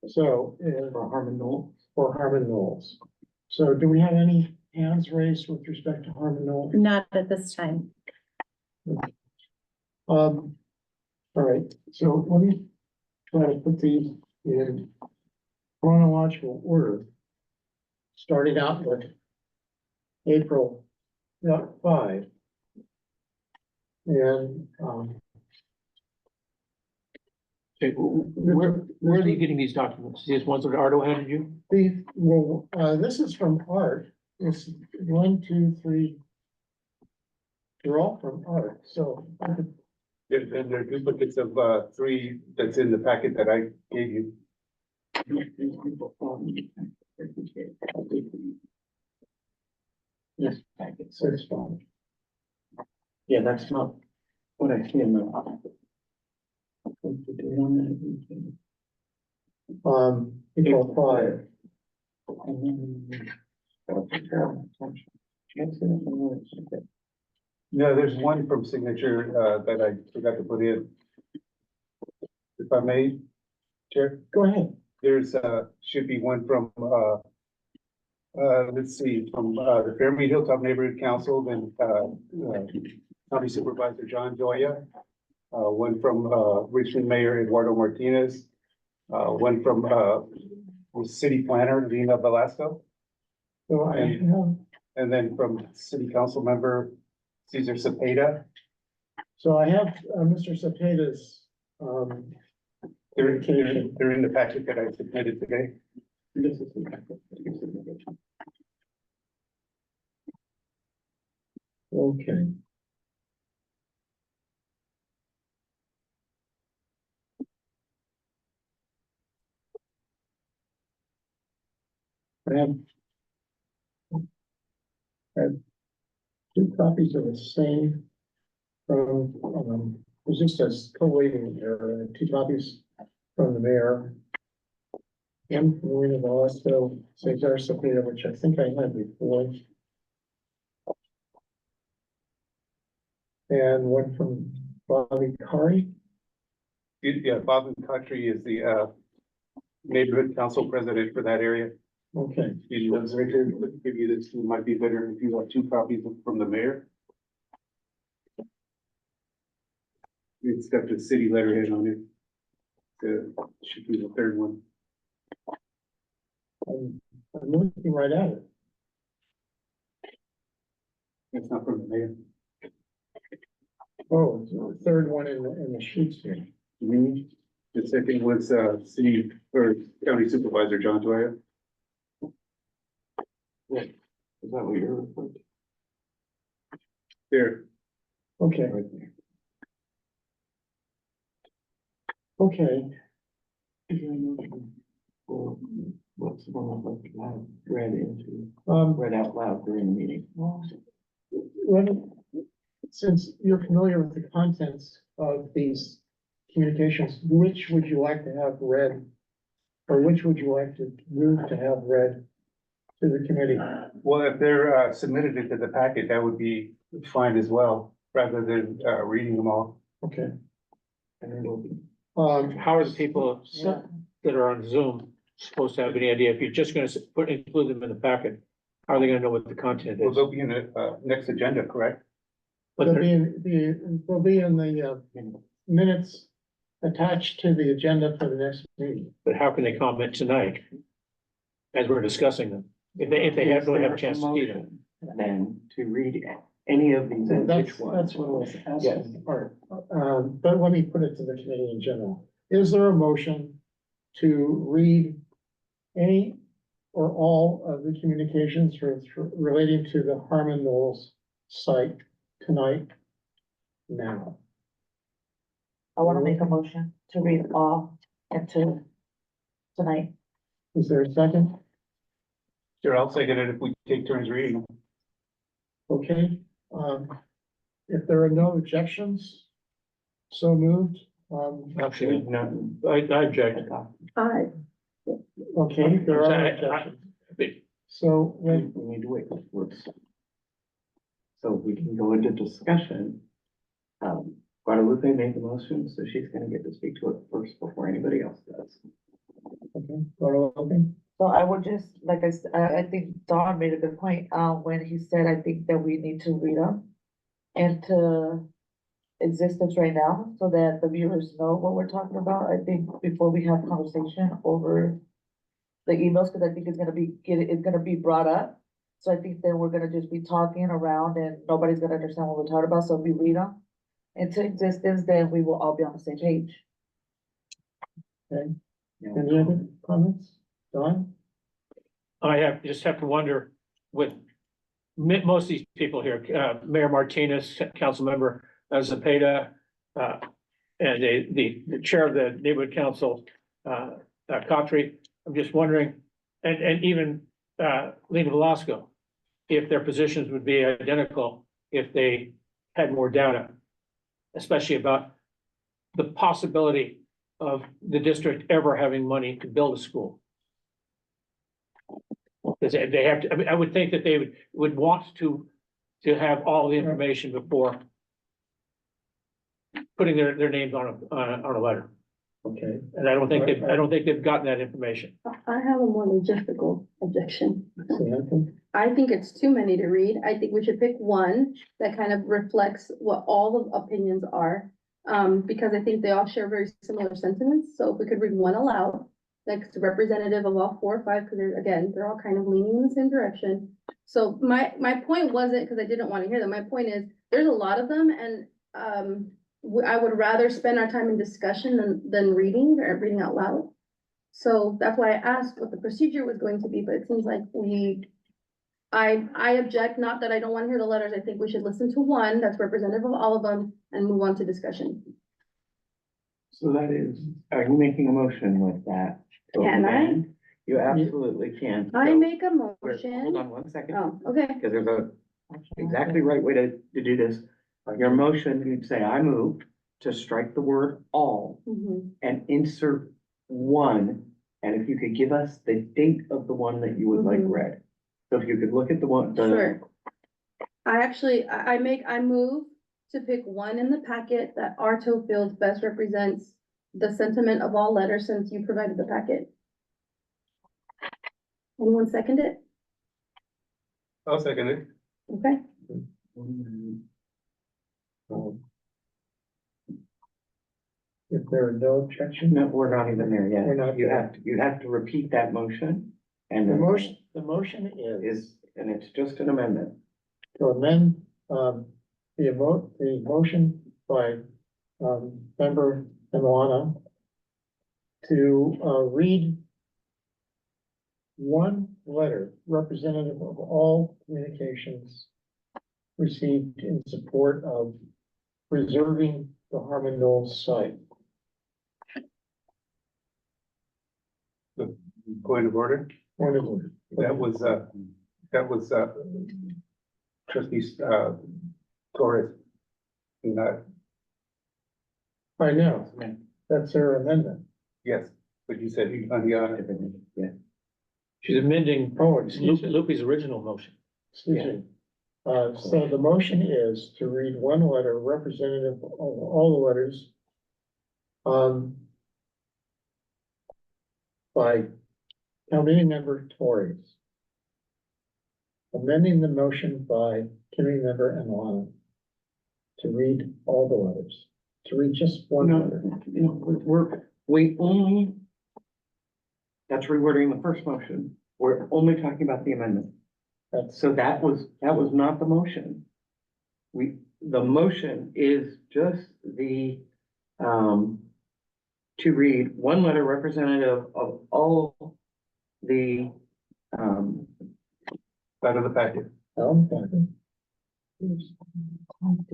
So, For Harmon Knowles. for Harmon Knowles. So do we have any hands raised with respect to Harmon Knowles? Not at this time. All right, so let me try to put these in chronological order. Starting out with April 5. And, Okay, where are you getting these documents? These ones that Ardo handed you? this is from Art. It's 1, 2, 3. They're all from Art, so. And there are duplicates of 3 that's in the packet that I gave you. Yes, so it's fine. Yeah, that's not what I see in the. April 5. No, there's one from signature that I forgot to put in. If I may, Chair? Go ahead. There's should be one from let's see, from the Fairmead Hilltop Neighborhood Council, then County Supervisor John Joya. One from Richmond Mayor Eduardo Martinez. One from the City Planner Lena Velasco. So I have, And then from City Council Member Cesar Cepeda. so I have Mr. Cepeda's They're in the packet that I submitted today. Okay. I have two copies of the same from, there's just a collating error, two copies from the mayor. And from Marina Velasco, Cesar Cepeda, which I think I had before. And one from Bobby Kari. Yeah, Bob Country is the neighborhood council president for that area. Okay, He lives right here. Let me give you this. It might be better if you want two copies from the mayor. It's got the city letterhead on it. Should be the third one. I'm looking right at it. It's not from the mayor. Oh, it's the third one in the sheets here. Mhm. The second was city or county supervisor John Dwyer. Is that what you're referring to? There. Okay, Right there. okay. Is there a motion for what's the one I'd like to have read out loud during the meeting? Since you're familiar with the contents of these communications, which would you like to have read? Or which would you like to move to have read to the committee? Well, if they're submitted into the packet, that would be fine as well, rather than reading them all. Okay. How are the people So, that are on Zoom supposed to have any idea? If you're just gonna include them in the packet, how are they gonna know what the content Well, is? they'll be in the next agenda, correct? But they'll they're- be in the minutes attached to the agenda for the next meeting. but how can they comment tonight? As we're discussing them, if they don't have a chance to see them. Then to read any of these So that's individuals. what I was Yes. asking, Art. But let me put it to the committee in general. Is there a motion to read any or all of the communications relating to the Harmon Knolls site tonight? Now, I wanna make a motion to read all into tonight. is there a second? Sure, I'll second it if we take turns reading them. Okay, if there are no objections, so moved. Actually, None. I object. Okay, there are no I- objections. I- So We when, need to wait. So we can go into discussion. Guadalupe made the motion, so she's gonna get to speak to it first before anybody else does. okay, Guadalupe? So I would just, like I think Don made a good point, when he said, I think that we need to read them into existence right now, so that the viewers know what we're talking about, I think, before we have conversation over the emails, because I think it's gonna be brought up. So I think then we're gonna just be talking around and nobody's gonna understand what we're talking about, so if we read them into existence, then we will all be on the same page. Okay, any other comments? Don? Just have to wonder with most of these people here, Mayor Martinez, Councilmember Zepeda, and the chair of the neighborhood council, Cotry, I'm just wondering, and even, Lena Velasco, if their positions would be identical if they had more data, especially about the possibility of the district ever having money to build a school. Because they have to, I mean, I would think that they would want to have all the information before putting their names on a letter. Okay. And I don't think they've gotten that information. I have a more logistical objection. Samantha? I think it's too many to read. I think we should pick one that kind of reflects what all the opinions are. Because I think they all share very similar sentiments. So if we could read one aloud, that's representative of all 4 or 5, because they're all kind of leaning in the same direction. So my point wasn't because I didn't want to hear them. My point is, there's a lot of them, and I would rather spend our time in discussion than reading or reading out loud. So that's why I asked what the procedure was going to be, but it seems like I object, not that I don't want to hear the letters. I think we should listen to one that's representative of all of them and move on to discussion. So that is, are you making a motion with that? to Can I? amend? You absolutely can. I So, make a hold motion. on 1 second, Oh, okay. because there's a exactly right way to do this. Your motion, you'd say, I move to strike the word all Mhm. and insert one. And if you could give us the date of the one that you would like Mhm. read. So if you could look at the one, Sure. I move to pick one in the packet that Arto feels best represents the sentiment of all letters since you provided the packet. Anyone second it? I'll second it. Okay. If there are no objections, No, we're not even there yet. We're not You there. you have to repeat that motion. And the then motion is and it's just an amendment. to amend, the motion by, member Milana to, read one letter representative of all communications received in support of preserving the Harmon Knolls site. Point of order. Point of order. That was trustee, Torres. Not, I know, that's their amendment. yes, but you said on the honor. Yeah. She's amending Oh, excuse me. Loopy's original motion. Excuse me. So the motion is to read one letter representative of all the letters. By committee member Torres. Amending the motion by committee member Milana. To read all the letters, to read just one No, letter. we only. That's rewording the first motion. We're only talking about the amendment. That's, So that was not the motion. The motion is just the, to read one letter representative of all the, Out of the packet.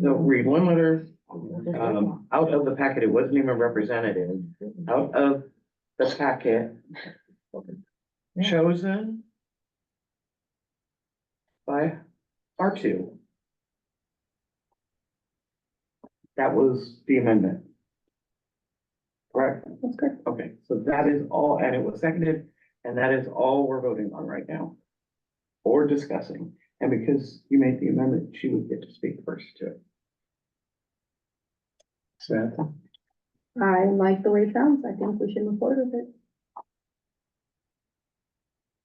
so read one letter, out of the packet. It wasn't even representative, out of the packet. Chosen by R2. That was the amendment. Correct? That's correct. Okay, so that is all, and it was seconded, and that is all we're voting on right now. Or discussing, and because you made the amendment, she would get to speak first to it. Samantha, I like the way it sounds. I think we should move forward with it.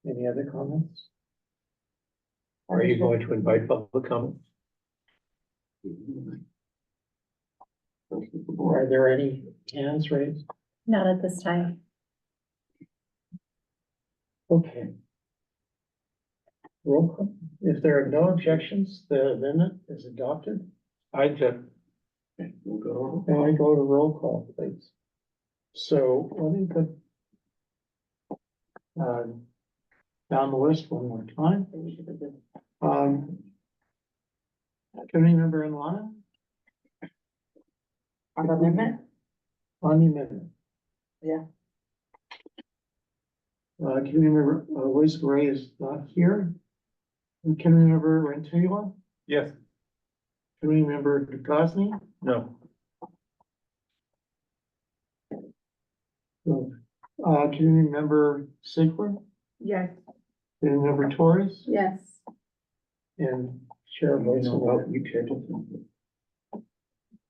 any other comments? Are you going to invite public comment? Are there any hands raised? Not at this time. Okay. Roll call. If there are no objections, the amendment is adopted. I just, Okay, we'll go. And I go to roll call, please. So let me put down the list one more time. Committee member Milana? On the amendment? On the amendment. Yeah. Committee member Luis Gray is not here. And committee member Renteria? Yes. Committee member Gosney? no, Committee member Sigler? Yes. Committee member Torres? Yes. And Chair votes Oh, aye. you chaired it.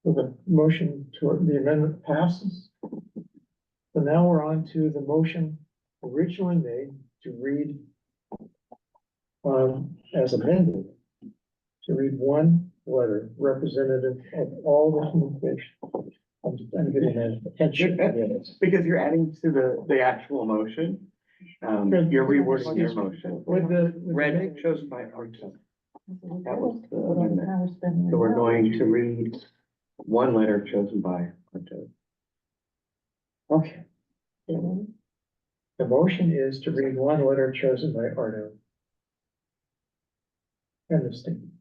So the motion to the amendment passes. So now we're on to the motion originally made to read as amended, to read one letter representative of all the communication. I'm getting a headshake. Because you're adding to the actual motion. You're rewording your motion. With the. Read chosen by R2. That was the amendment. So we're going to read one letter chosen by Arto. Okay. The motion is to read one letter chosen by Arto. Understand?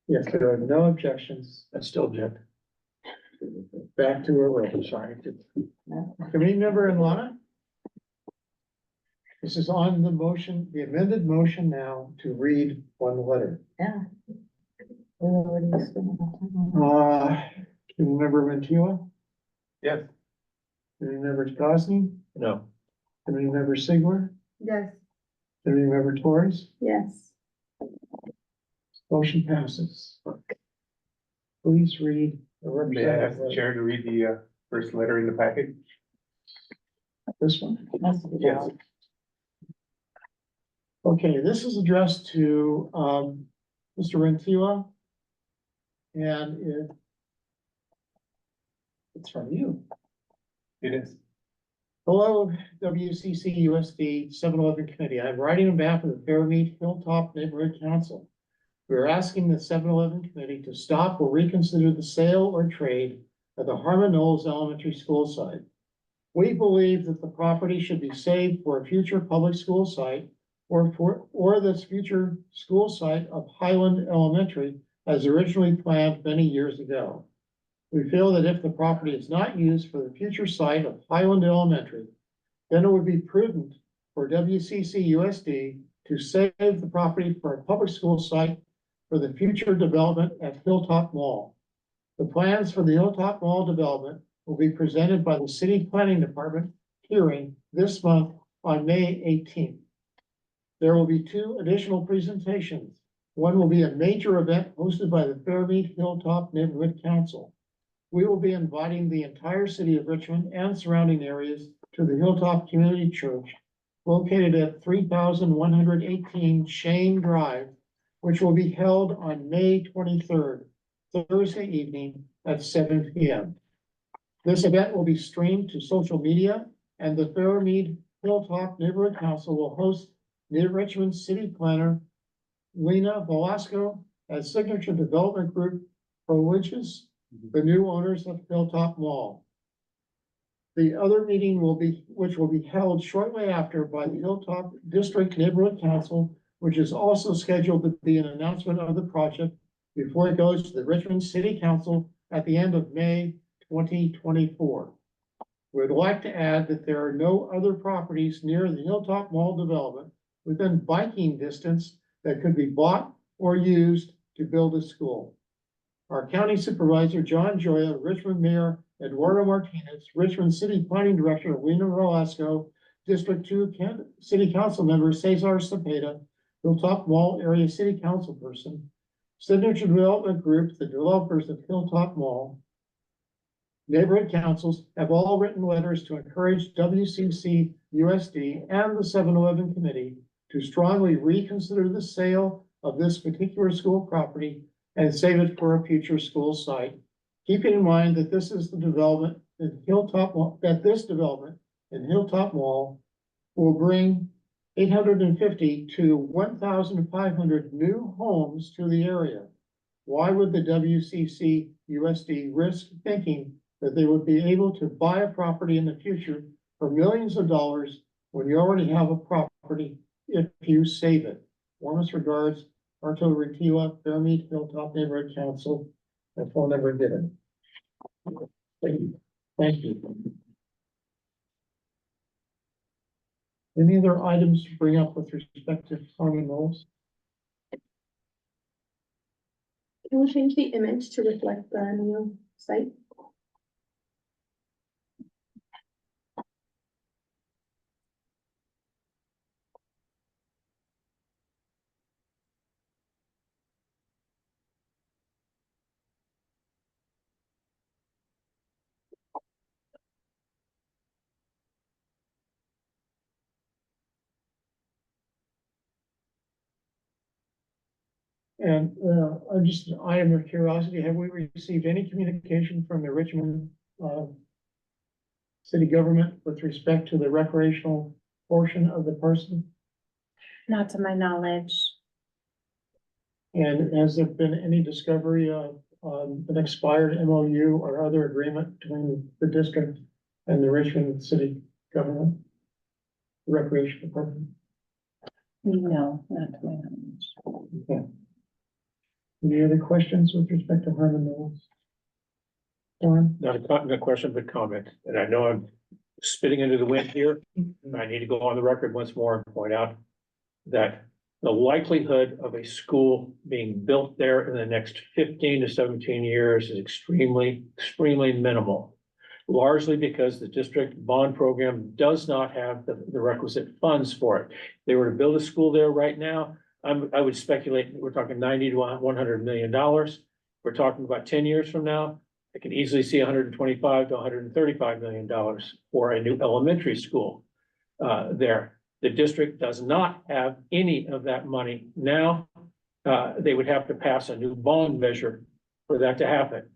Yes, there are no objections. I still object. Back to Aurora, sorry. Committee member in Lana? This is on the motion, the amended motion now to read one letter. Yeah. We already spent enough time on it. Committee member Mantilla, Yes. committee member Gosney, No. committee member Sigler, Yes. committee member Torres, Yes. motion passes. Please read the May I ask the representative. chair to read the first letter in the packet? This one. Has to be Yes. done. Okay, this is addressed to, Mr. Rentila. And it's from you. It is. Hello, WCCUSD 7-Eleven Committee. I'm writing on behalf of the Fairmead Hilltop Neighborhood Council. We're asking the 7-Eleven Committee to stop or reconsider the sale or trade of the Harmon Knowles Elementary School site. We believe that the property should be saved for a future public school site or this future school site of Highland Elementary as originally planned many years ago. We feel that if the property is not used for the future site of Highland Elementary, then it would be prudent for WCCUSD to save the property for a public school site for the future development at Hilltop Mall. The plans for the Hilltop Mall development will be presented by the City Planning Department hearing this month on May 18th. There will be two additional presentations. One will be a major event hosted by the Fairmead Hilltop Neighborhood Council. We will be inviting the entire city of Richmond and surrounding areas to the Hilltop Community Church located at 3118 Shane Drive, which will be held on May 23rd, Thursday evening at 7 p.m. This event will be streamed to social media, and the Fairmead Hilltop Neighborhood Council will host Near Richmond City Planner Lena Velasco as signature development group for which is the new owners of Hilltop Mall. The other meeting which will be held shortly after by the Hilltop District Neighborhood Council, which is also scheduled to be an announcement of the project before it goes to the Richmond City Council at the end of May 2024. We'd like to add that there are no other properties near the Hilltop Mall development within biking distance that could be bought or used to build a school. Our county supervisor, John Joya, Richmond Mayor Eduardo Martinez, Richmond City Planning Director, Lena Velasco, District 2 City Council Member Cesar Cepeda, Hilltop Mall Area City Council Person, Signature Development Group, the developers of Hilltop Mall, neighborhood councils have all written letters to encourage WCC USD and the 7-Eleven Committee to strongly reconsider the sale of this particular school property and save it for a future school site. Keeping in mind that this is the development in Hilltop, that this development in Hilltop Mall will bring 850 to 1,500 new homes to the area. Why would the WCC USD risk thinking that they would be able to buy a property in the future for millions of dollars when you already have a property if you save it? Warmest regards, Arto Rentila, Fairmead Hilltop Neighborhood Council, and phone number given. Thank you. Any other items to bring up with respect to Harmon Knowles? Can we change the image to reflect the new site? And just an item of curiosity, have we received any communication from the Richmond city government with respect to the recreational portion of the parcel? Not to my knowledge. And has there been any discovery of, an expired MOU or other agreement between the district and the Richmond city government? Recreation Department? No, not to my knowledge. Okay. Any other questions with respect to Herman Mills? Don? Not a question, but comment, and I know I'm spitting into the wind here. I need to go on the record once more and point out that the likelihood of a school being built there in the next 15 to 17 years is extremely minimal. Largely because the district bond program does not have the requisite funds for it. If they were to build a school there right now, I would speculate, we're talking 90 to $100 million. We're talking about 10 years from now, I can easily see 125 to $135 million for a new elementary school there. The district does not have any of that money now. They would have to pass a new bond measure for that to happen.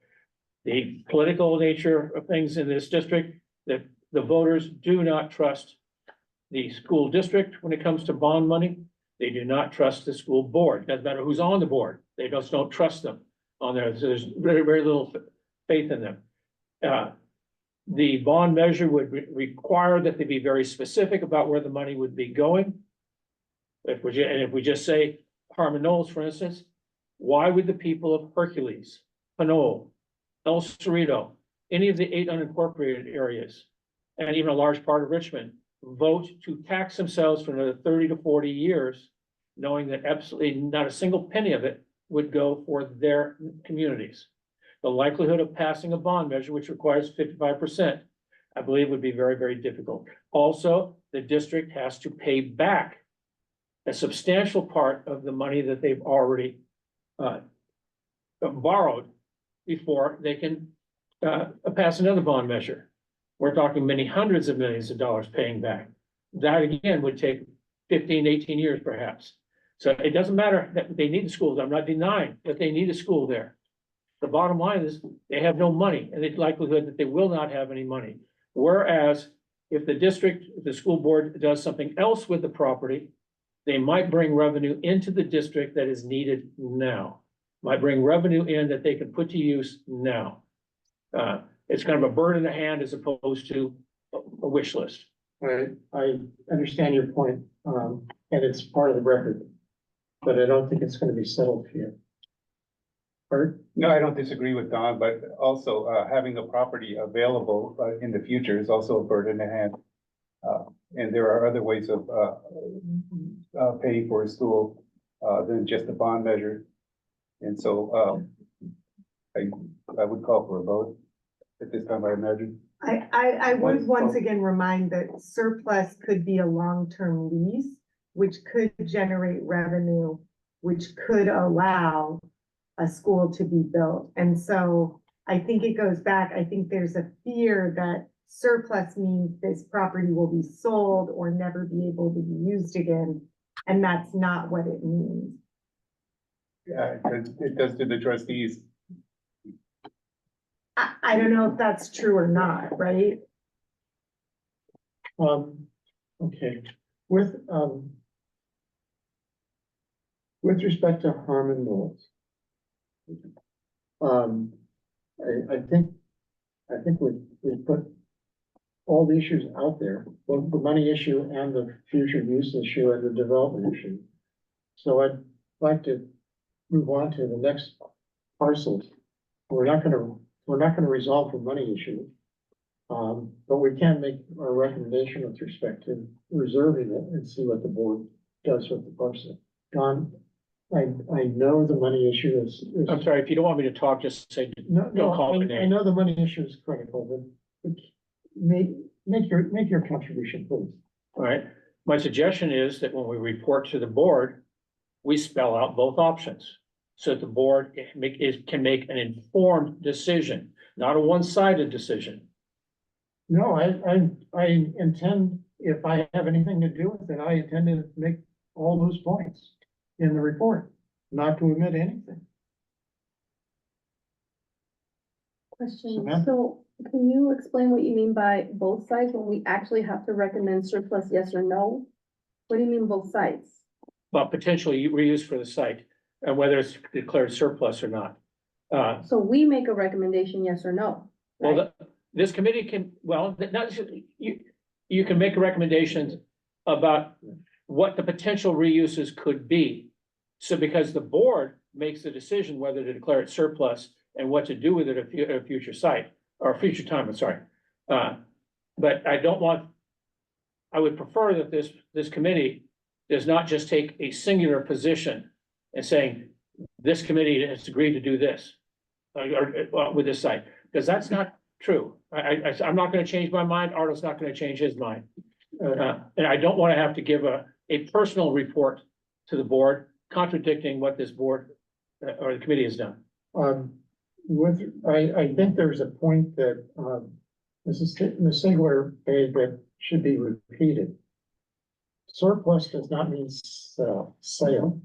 The political nature of things in this district, that the voters do not trust the school district when it comes to bond money. They do not trust the school board. Doesn't matter who's on the board. They just don't trust them on there. So there's very little faith in them. The bond measure would require that they be very specific about where the money would be going. If we just say Harmon Knolls, for instance, why would the people of Hercules, Pinole, El Cerrito, any of the 8 unincorporated areas, and even a large part of Richmond, vote to tax themselves for another 30 to 40 years, knowing that absolutely not a single penny of it would go for their communities? The likelihood of passing a bond measure, which requires 55%, I believe would be very difficult. Also, the district has to pay back a substantial part of the money that they've already borrowed before they can pass another bond measure. We're talking many hundreds of millions of dollars paying back. That again would take 15, 18 years perhaps. So it doesn't matter that they need the schools. I'm not denying that they need a school there. The bottom line is they have no money, and the likelihood that they will not have any money. Whereas if the district, the school board does something else with the property, they might bring revenue into the district that is needed now. Might bring revenue in that they can put to use now. It's kind of a bird in the hand as opposed to a wish list. I understand your point, and it's part of the record, but I don't think it's going to be settled here. Bert? No, I don't disagree with Don, but also having a property available in the future is also a bird in the hand. And there are other ways of paying for a school than just a bond measure. And so I would call for a vote at this time, I imagine. I would once again remind that surplus could be a long-term lease, which could generate revenue, which could allow a school to be built. And so I think it goes back, I think there's a fear that surplus means this property will be sold or never be able to be used again. And that's not what it means. Yeah, it does to the trustees. I don't know if that's true or not, right? Okay, with respect to Harmon Mills, I think we put all the issues out there, both the money issue and the future use issue and the development issue. So I'd like to move on to the next parcel. We're not gonna resolve the money issue. But we can make a recommendation with respect to reserving it and see what the board does with the parcel. Don, I know the money issue is. I'm sorry, if you don't want me to talk, just say, No, don't call my I name. know the money issue is critical, but make your contribution, please. All right, my suggestion is that when we report to the board, we spell out both options. So that the board can make an informed decision, not a one-sided decision. No, I intend, if I have anything to do with it, I intend to make all those points in the report, not to omit anything. Question, Samantha? so can you explain what you mean by both sides when we actually have to recommend surplus, yes or no? What do you mean both sides? But potentially reuse for the site. and whether it's declared surplus or not. So we make a recommendation, yes or no? Well, right? this committee can, well, not, you can make recommendations about what the potential reuses could be. So because the board makes the decision whether to declare it surplus and what to do with it at a future site, or future time, I'm sorry. But I don't want, I would prefer that this committee does not just take a singular position and saying, this committee has agreed to do this, or with this site, because that's not true. I'm not gonna change my mind, Arnold's not gonna change his mind. And I don't wanna have to give a personal report to the board contradicting what this board or the committee has done. I think there's a point that, Ms. Sigler made that should be repeated. Surplus does not mean sale.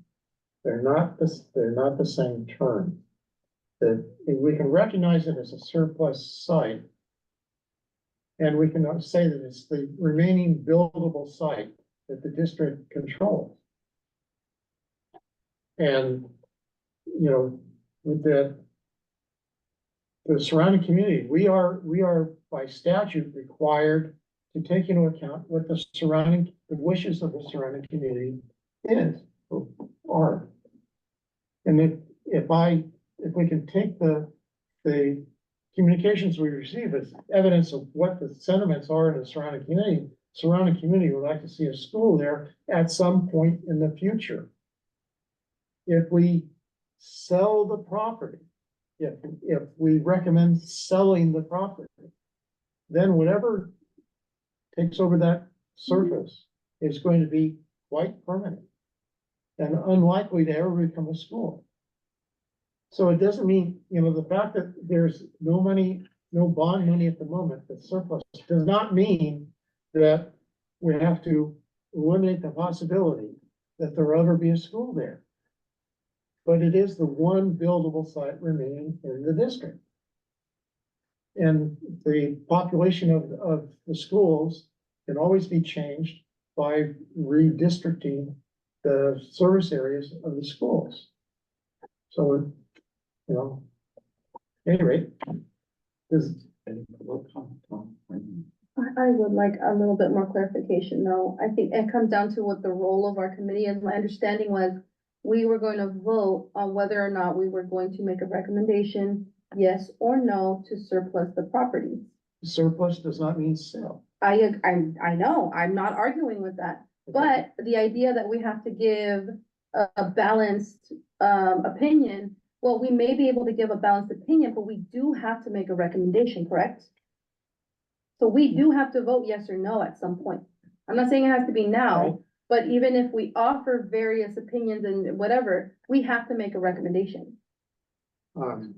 They're not the same term. That we can recognize it as a surplus site. And we can say that it's the remaining buildable site that the district controls. And, you know, with the surrounding community, we are by statute required to take into account what the wishes of the surrounding community are. And if we can take the communications we receive as evidence of what the sentiments are in the surrounding community would like to see a school there at some point in the future. If we sell the property, if we recommend selling the property, then whatever takes over that surface is going to be quite permanent and unlikely to ever become a school. So it doesn't mean, you know, the fact that there's no money, no bond money at the moment, the surplus, does not mean that we have to eliminate the possibility that there will ever be a school there. But it is the one buildable site remaining in the district. And the population of the schools can always be changed by redistricting the service areas of the schools. So, you know, at any rate, I would like a little bit more clarification, though. I think it comes down to what the role of our committee is. My understanding was we were going to vote on whether or not we were going to make a recommendation, yes or no, to surplus the property. surplus does not mean sale. I know, I'm not arguing with that, but the idea that we have to give a balanced, opinion, well, we may be able to give a balanced opinion, but we do have to make a recommendation, correct? So we do have to vote yes or no at some point. I'm not saying it has to be now, but even if we offer various opinions and whatever, we have to make a recommendation. And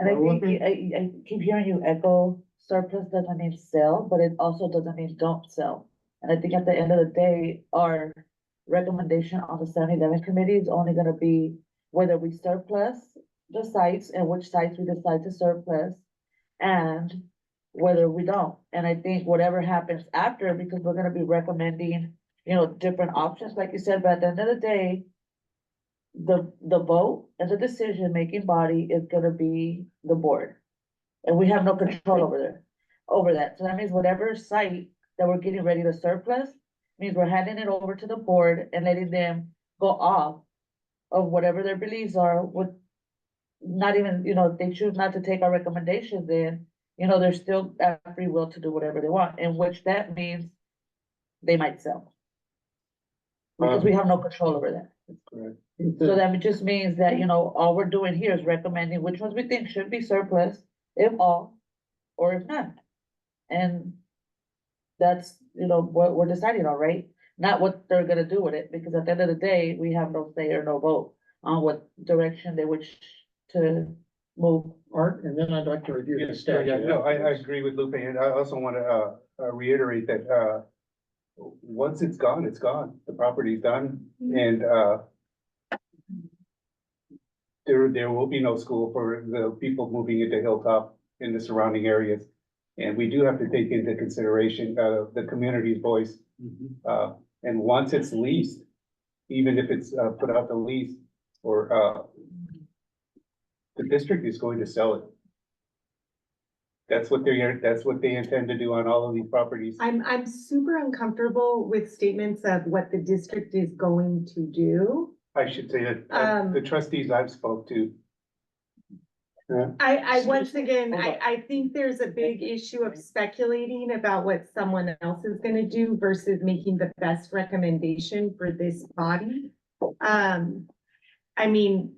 I think, I keep hearing you echo, surplus doesn't mean sell, but it also doesn't mean don't sell. And I think at the end of the day, our recommendation on the 7-11 committee is only gonna be whether we surplus the sites and which sites we decide to surplus, and whether we don't. And I think whatever happens after, because we're gonna be recommending, you know, different options, like you said, but at the end of the day, the vote and the decision-making body is gonna be the board. And we have no control over that. So that means whatever site that we're getting ready to surplus, means we're handing it over to the board and letting them go off of whatever their beliefs are, with not even, you know, if they choose not to take our recommendations, then, you know, they're still at free will to do whatever they want, in which that means they might sell. Because we have no control over that. So that just means that, you know, all we're doing here is recommending which ones we think should be surplus, if all, or if none. And that's, you know, what we're deciding on, right? Not what they're gonna do with it, because at the end of the day, we have no say or no vote on what direction they wish to move. Art, and then I'd like to review the Yes, statute. no, I agree with Lupe, and I also want to reiterate that once it's gone, it's gone. The property's done, and there will be no school for the people moving into Hilltop in the surrounding areas. And we do have to take into consideration the community's voice. And once it's leased, even if it's put out the lease, or, the district is going to sell it. That's what they intend to do on all of these properties. I'm super uncomfortable with statements of what the district is going to do. I should say that, the trustees I've spoke to. Once again, I think there's a big issue of speculating about what someone else is gonna do versus making the best recommendation for this body. I mean,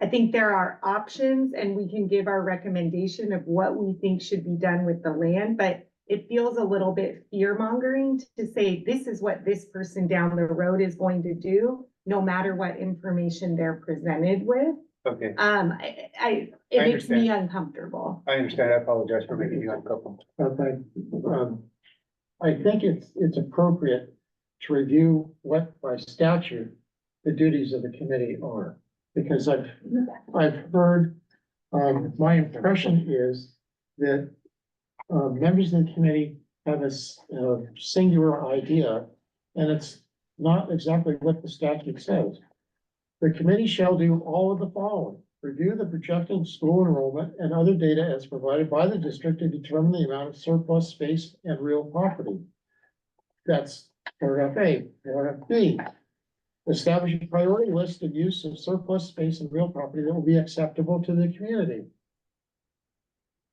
I think there are options and we can give our recommendation of what we think should be done with the land, but it feels a little bit fear mongering to say, this is what this person down the road is going to do, no matter what information they're presented with. Okay, It makes me uncomfortable. I understand. I apologize for making you uncomfortable. I think it's appropriate to review what by statute the duties of the committee are. Because I've heard, my impression is that, members of the committee have a singular idea, and it's not exactly what the statute says. The committee shall do all of the following: review the projected school enrollment and other data as provided by the district to determine the amount of surplus space and real property. That's paragraph A. Paragraph B. Establish a priority list of use of surplus space and real property that will be acceptable to the community.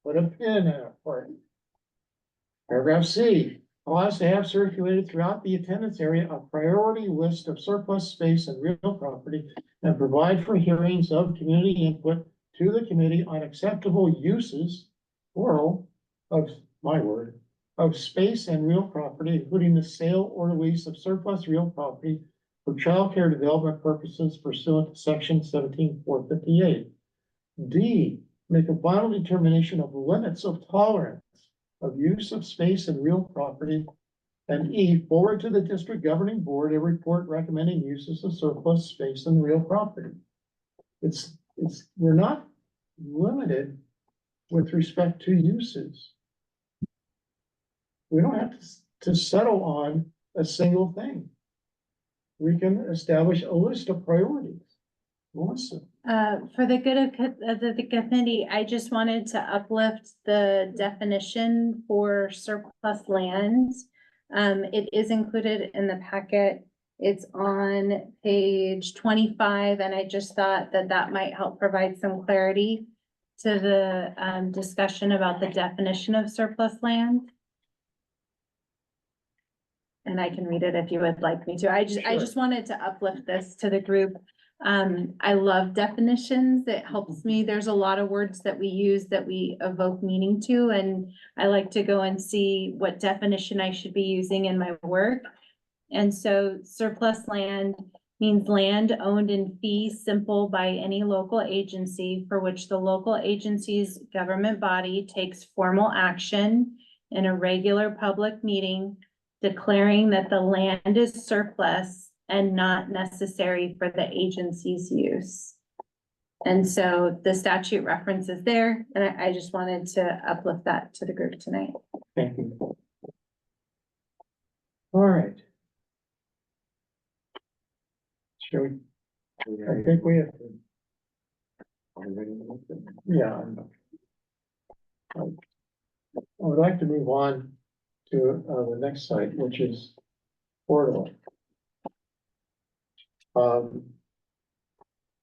Put a pin in that part. Paragraph C, allows to have circulated throughout the attendance area a priority list of surplus space and real property and provide for hearings of community input to the committee on acceptable uses, plural, of my word, of space and real property, including the sale or lease of surplus real property for childcare development purposes pursuant to section 17.458. D, make a final determination of limits of tolerance of use of space and real property. And E, forward to the district governing board a report recommending uses of surplus space and real property. We're not limited with respect to uses. We don't have to settle on a single thing. We can establish a list of priorities. Melissa. For the good of the committee, I just wanted to uplift the definition for surplus land. It is included in the packet. It's on page 25, and I just thought that that might help provide some clarity to the discussion about the definition of surplus land. And I can read it if you would like me to. I just wanted to uplift this to the group. I love definitions. It helps me. There's a lot of words that we use that we evoke meaning to, and I like to go and see what definition I should be using in my work. And so surplus land means land owned in fee simple by any local agency for which the local agency's government body takes formal action in a regular public meeting declaring that the land is surplus and not necessary for the agency's use. And so the statute reference is there, and I just wanted to uplift that to the group tonight. Thank you. All right. Shall we? I think we have to. Yeah. I would like to move on to the next site, which is Portal.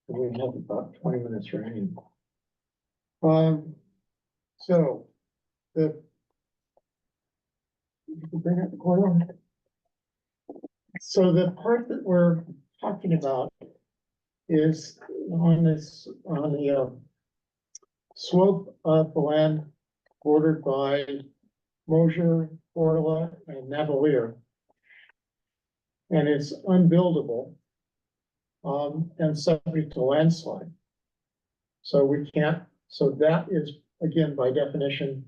We have about 20 minutes remaining. So the you can bring up the Portal. So the part that we're talking about is on the slope of the land bordered by Mosier, Orla, and Navalier. And it's unbuildable and subject to landslide. So we can't, so that is, again, by definition,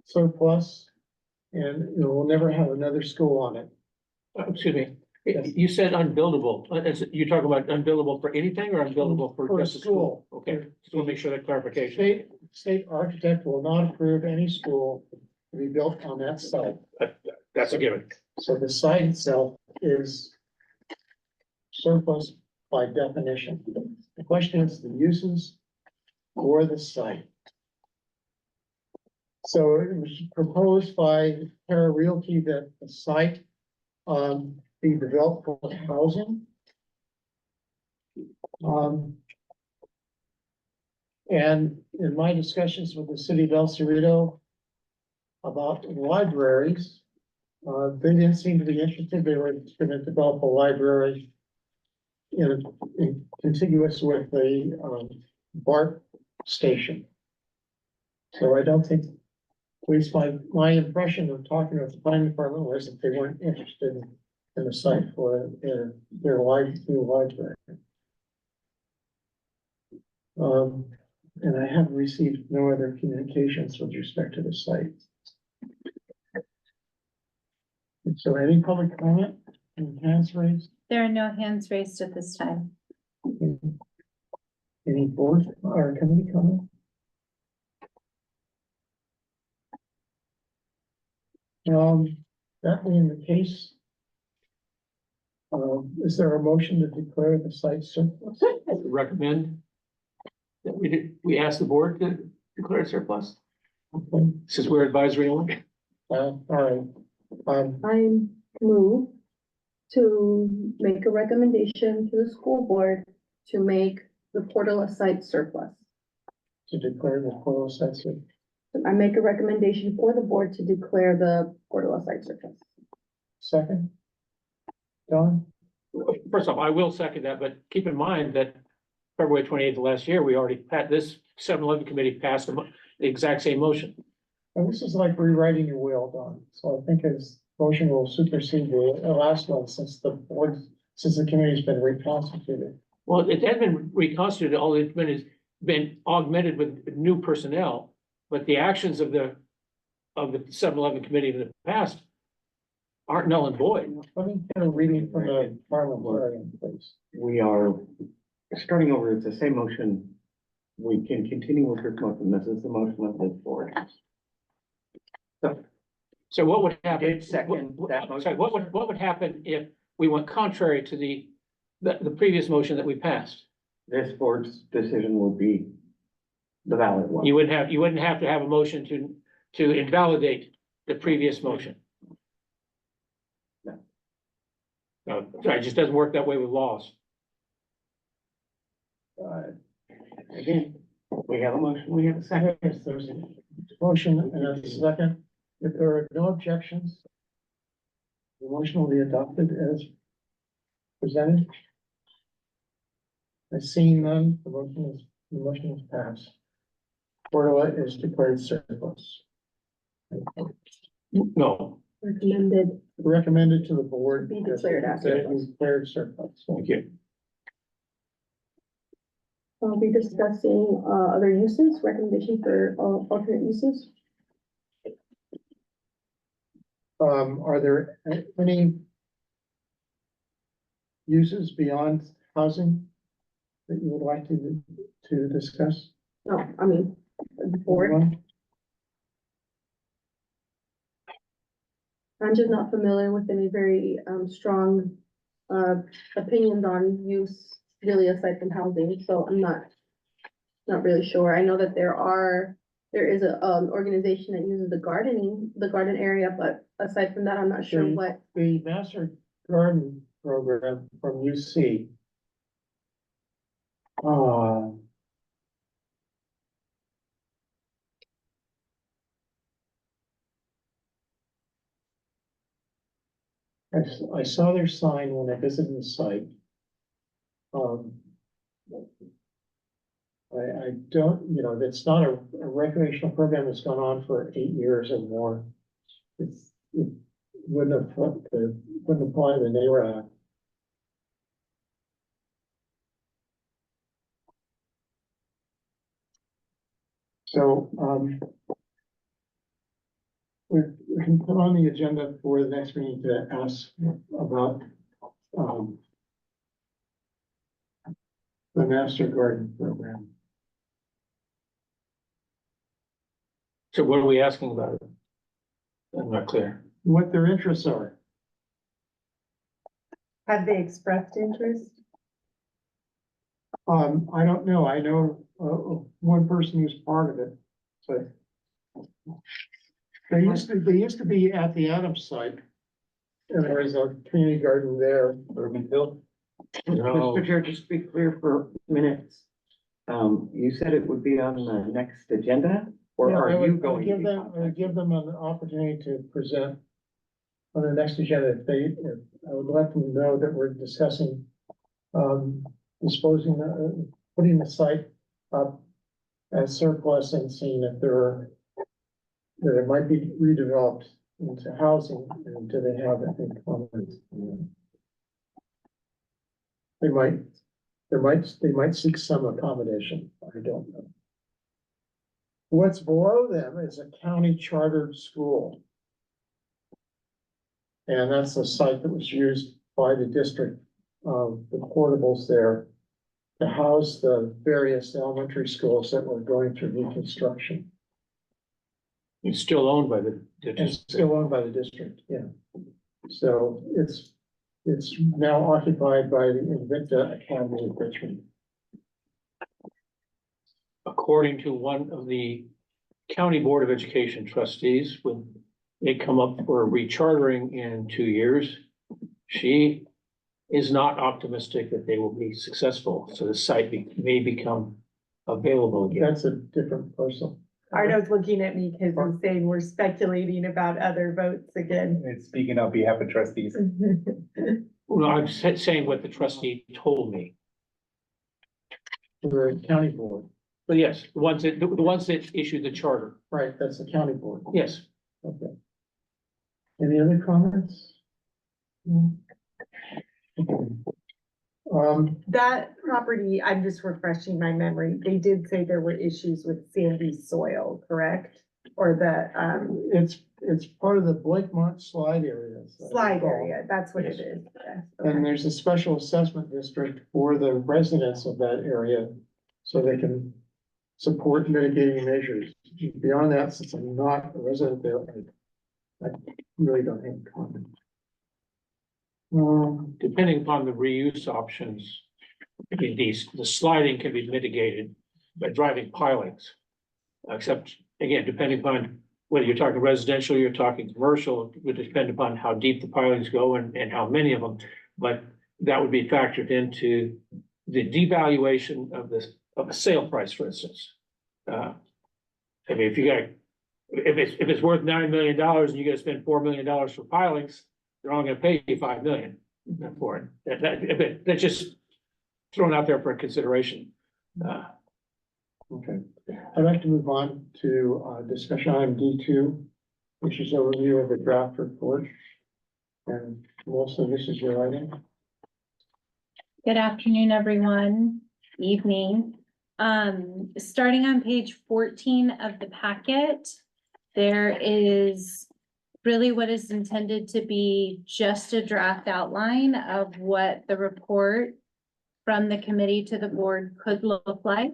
surplus, and we'll never have another school on it. Excuse me, you said unbuildable. You talk about unbuildable for anything or unbuildable for a just a school? school. Okay, just want to make sure that clarification. State architect will not approve any school to be built on that site. That's a given. So the site itself is surplus by definition. The question is the uses or the site. So it was proposed by Terra Realty that the site be developed for housing. And in my discussions with the city of El Cerrito about libraries, they didn't seem to be interested. They were going to develop a library in contiguous with the BART station. So I don't think, at least my impression of talking with the planning department was that they weren't interested in the site for their new library. And I have received no other communications with respect to the site. So any public comment and hands raised? There are no hands raised at this time. Any board or committee comment? That being the case, is there a motion to declare the site surplus? Recommend that we ask the board to declare surplus, Okay, since we're advisory only. all right. I move to make a recommendation to the school board to make the Portola site surplus. To declare the total site surplus. I make a recommendation for the board to declare the Portola site surplus. Second? Don? First off, I will second that, but keep in mind that February 28th of last year, we already passed, this 7-Eleven committee passed the exact same motion. And this is like rewriting your will, Don. So I think his motion will supersede the last one since the committee's been reconstituted. Well, it had been reconstituted, all it's been augmented with new personnel, but the actions of the 7-Eleven committee in the past aren't null and void. Let me get a reading from the parliamentarian, please. We are starting over. It's the same motion. We can continue with your motion. This is the motion of this board. So what would happen? Did second that motion. Sorry, what would happen if we went contrary to the previous motion that we passed? This board's decision will be the valid one. You wouldn't have to have a motion to invalidate the previous motion. No, it just doesn't work that way with laws. Again, we have a motion, we have a second. Yes, there's a motion and a second. If there are no objections, the motion will be adopted as presented. I see none, the motion is passed. Portola is declared surplus. No, Recommended Recommended to the board. Be declared as that it surplus. be declared surplus. thank you. I'll be discussing other uses, recommendation for alternate uses. Are there any uses beyond housing that you would like to discuss? No, I mean, the board. Anyone? I'm just not familiar with any very strong opinions on use really aside from housing, so I'm not really sure. I know that there is a organization that uses the garden area, but aside from that, I'm not sure what. The Master Garden Program from UC. I saw their sign when I visited the site. I don't, it's not a recreational program that's gone on for 8 years or more. It wouldn't apply to the NARA Act. So, we can put on the agenda for the next meeting to ask about, the Master Garden Program. So what are we asking about? I'm not clear. What their interests are. Have they expressed interest? I don't know. I know, one person who's part of it, so. They used to be at the Adams site. And there was a community garden there. Urban Hill? Mr. Chair, just to be clear for minutes, you said it would be on the next agenda? Or Yeah, I are would- you I would going? give to be them, I would give them an opportunity to present on the next agenda. If I would let them know that we're discussing, disposing, putting the site up as surplus and seeing if that it might be redeveloped into housing, and do they have any comments? They might seek some accommodation. I don't know. What's below them is a county chartered school. And that's the site that was used by the district, the portables there, to house the various elementary schools that were going through reconstruction. It's still owned by the And district. still owned by the district, yeah. So it's now occupied by the Invicta Academy of Richmond. According to one of the County Board of Education trustees, when they come up for rechartering in 2 years, she is not optimistic that they will be successful, so the site may become available again. That's a different person. Arno's looking at me because he's saying we're speculating about other votes again. And speaking on behalf of trustees. Well, I'm saying what the trustee told me, The county board, but yes, the ones that issued the charter, right, that's the county board. yes. Okay. Any other comments? That property, I'm just refreshing my memory. They did say there were issues with sandy soil, correct? Or the It's part of the Blakemont slide area. as I slide recall. area, that's what it Yes. is. Yes, And okay. there's a special assessment district for the residents of that area, so they can support mitigating measures. Beyond that, since I'm not a resident there, I really don't have a comment. Depending upon the reuse options, the sliding can be mitigated by driving pilings. Except, again, depending upon whether you're talking residential, you're talking commercial, it would depend upon how deep the pilings go and how many of them. But that would be factored into the devaluation of a sale price, for instance. I mean, if if it's worth $9 million and you gotta spend $4 million for pilings, they're only gonna pay you $5 million for it. That's just thrown out there for consideration. Okay, I'd like to move on to discussion item D2, which is overview of the draft report. And Melissa, this is your item. Good afternoon, everyone, evening. Starting on page 14 of the packet, there is really what is intended to be just a draft outline of what the report from the committee to the board could look like.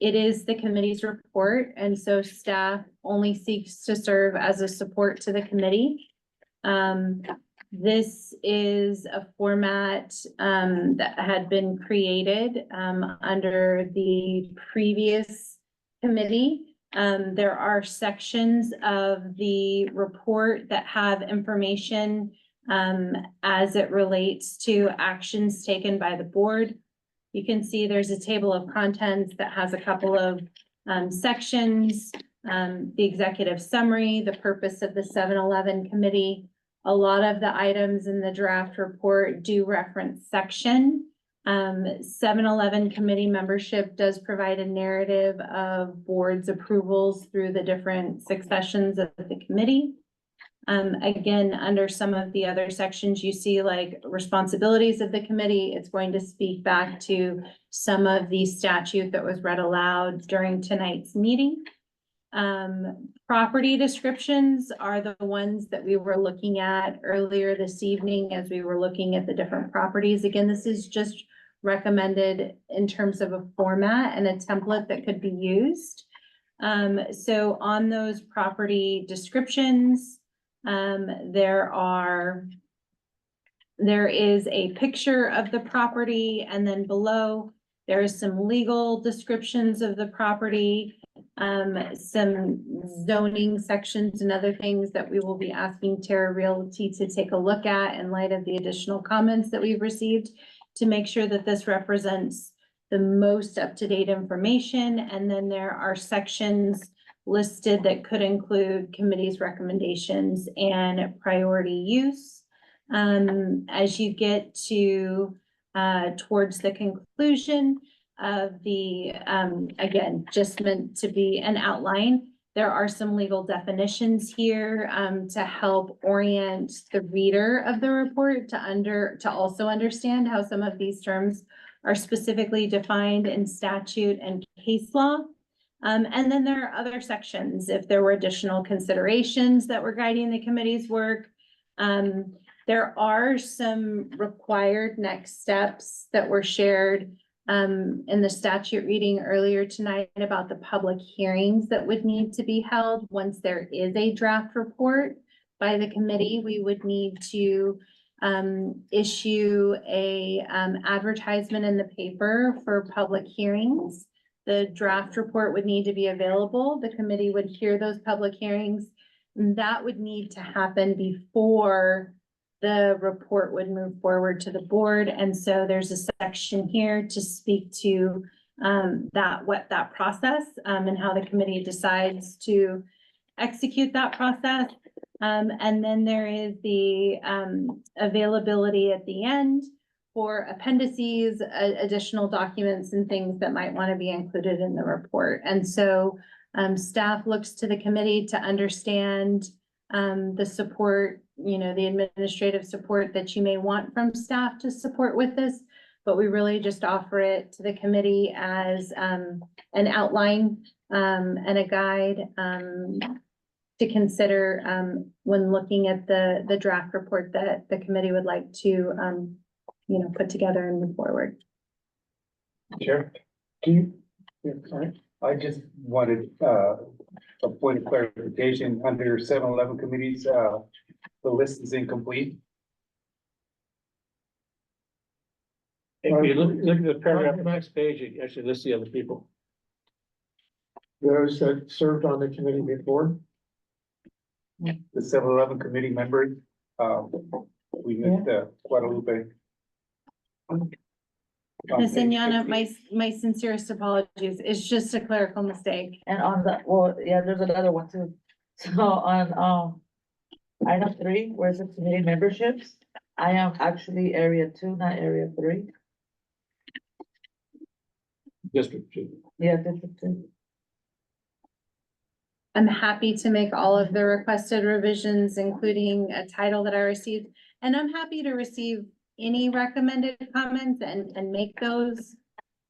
It is the committee's report, and so staff only seeks to serve as a support to the committee. This is a format that had been created under the previous committee. There are sections of the report that have information as it relates to actions taken by the board. You can see there's a table of contents that has a couple of sections, the executive summary, the purpose of the 7-Eleven committee. A lot of the items in the draft report do reference section. 7-Eleven committee membership does provide a narrative of board's approvals through the different successions of the committee. Again, under some of the other sections, you see like responsibilities of the committee. It's going to speak back to some of the statute that was read aloud during tonight's meeting. Property descriptions are the ones that we were looking at earlier this evening as we were looking at the different properties. Again, this is just recommended in terms of a format and a template that could be used. So on those property descriptions, there are there is a picture of the property, and then below, there is some legal descriptions of the property, some zoning sections and other things that we will be asking Terra Realty to take a look at in light of the additional comments that we've received to make sure that this represents the most up-to-date information. And then there are sections listed that could include committee's recommendations and priority use. As you get to towards the conclusion of the, again, just meant to be an outline, there are some legal definitions here to help orient the reader of the report to also understand how some of these terms are specifically defined in statute and case law. And then there are other sections, if there were additional considerations that were guiding the committee's work. There are some required next steps that were shared in the statute reading earlier tonight about the public hearings that would need to be held. Once there is a draft report by the committee, we would need to issue a advertisement in the paper for public hearings. The draft report would need to be available. The committee would hear those public hearings. And that would need to happen before the report would move forward to the board. And so there's a section here to speak to that process and how the committee decides to execute that process. And then there is the availability at the end for appendices, additional documents and things that might want to be included in the report. And so staff looks to the committee to understand the support, the administrative support that you may want from staff to support with this, but we really just offer it to the committee as an outline and a guide to consider when looking at the draft report that the committee would like to put together and move forward. Sure. Sorry. I just wanted a point of clarification under 7-Eleven committees, the list is incomplete. If you look at the paragraph on the next page, it actually lists the other people. Those that served on the committee before. The 7-Eleven committee members, we missed Guadalupe. Ms. Inyana, my sincerest apologies. It's just a clerical mistake. And on the, well, yeah, there's another one too. So on, item 3, where it says committee memberships, I am actually area 2, not area 3. District 2. Yeah, district 2. I'm happy to make all of the requested revisions, including a title that I received, and I'm happy to receive any recommended comments and make those.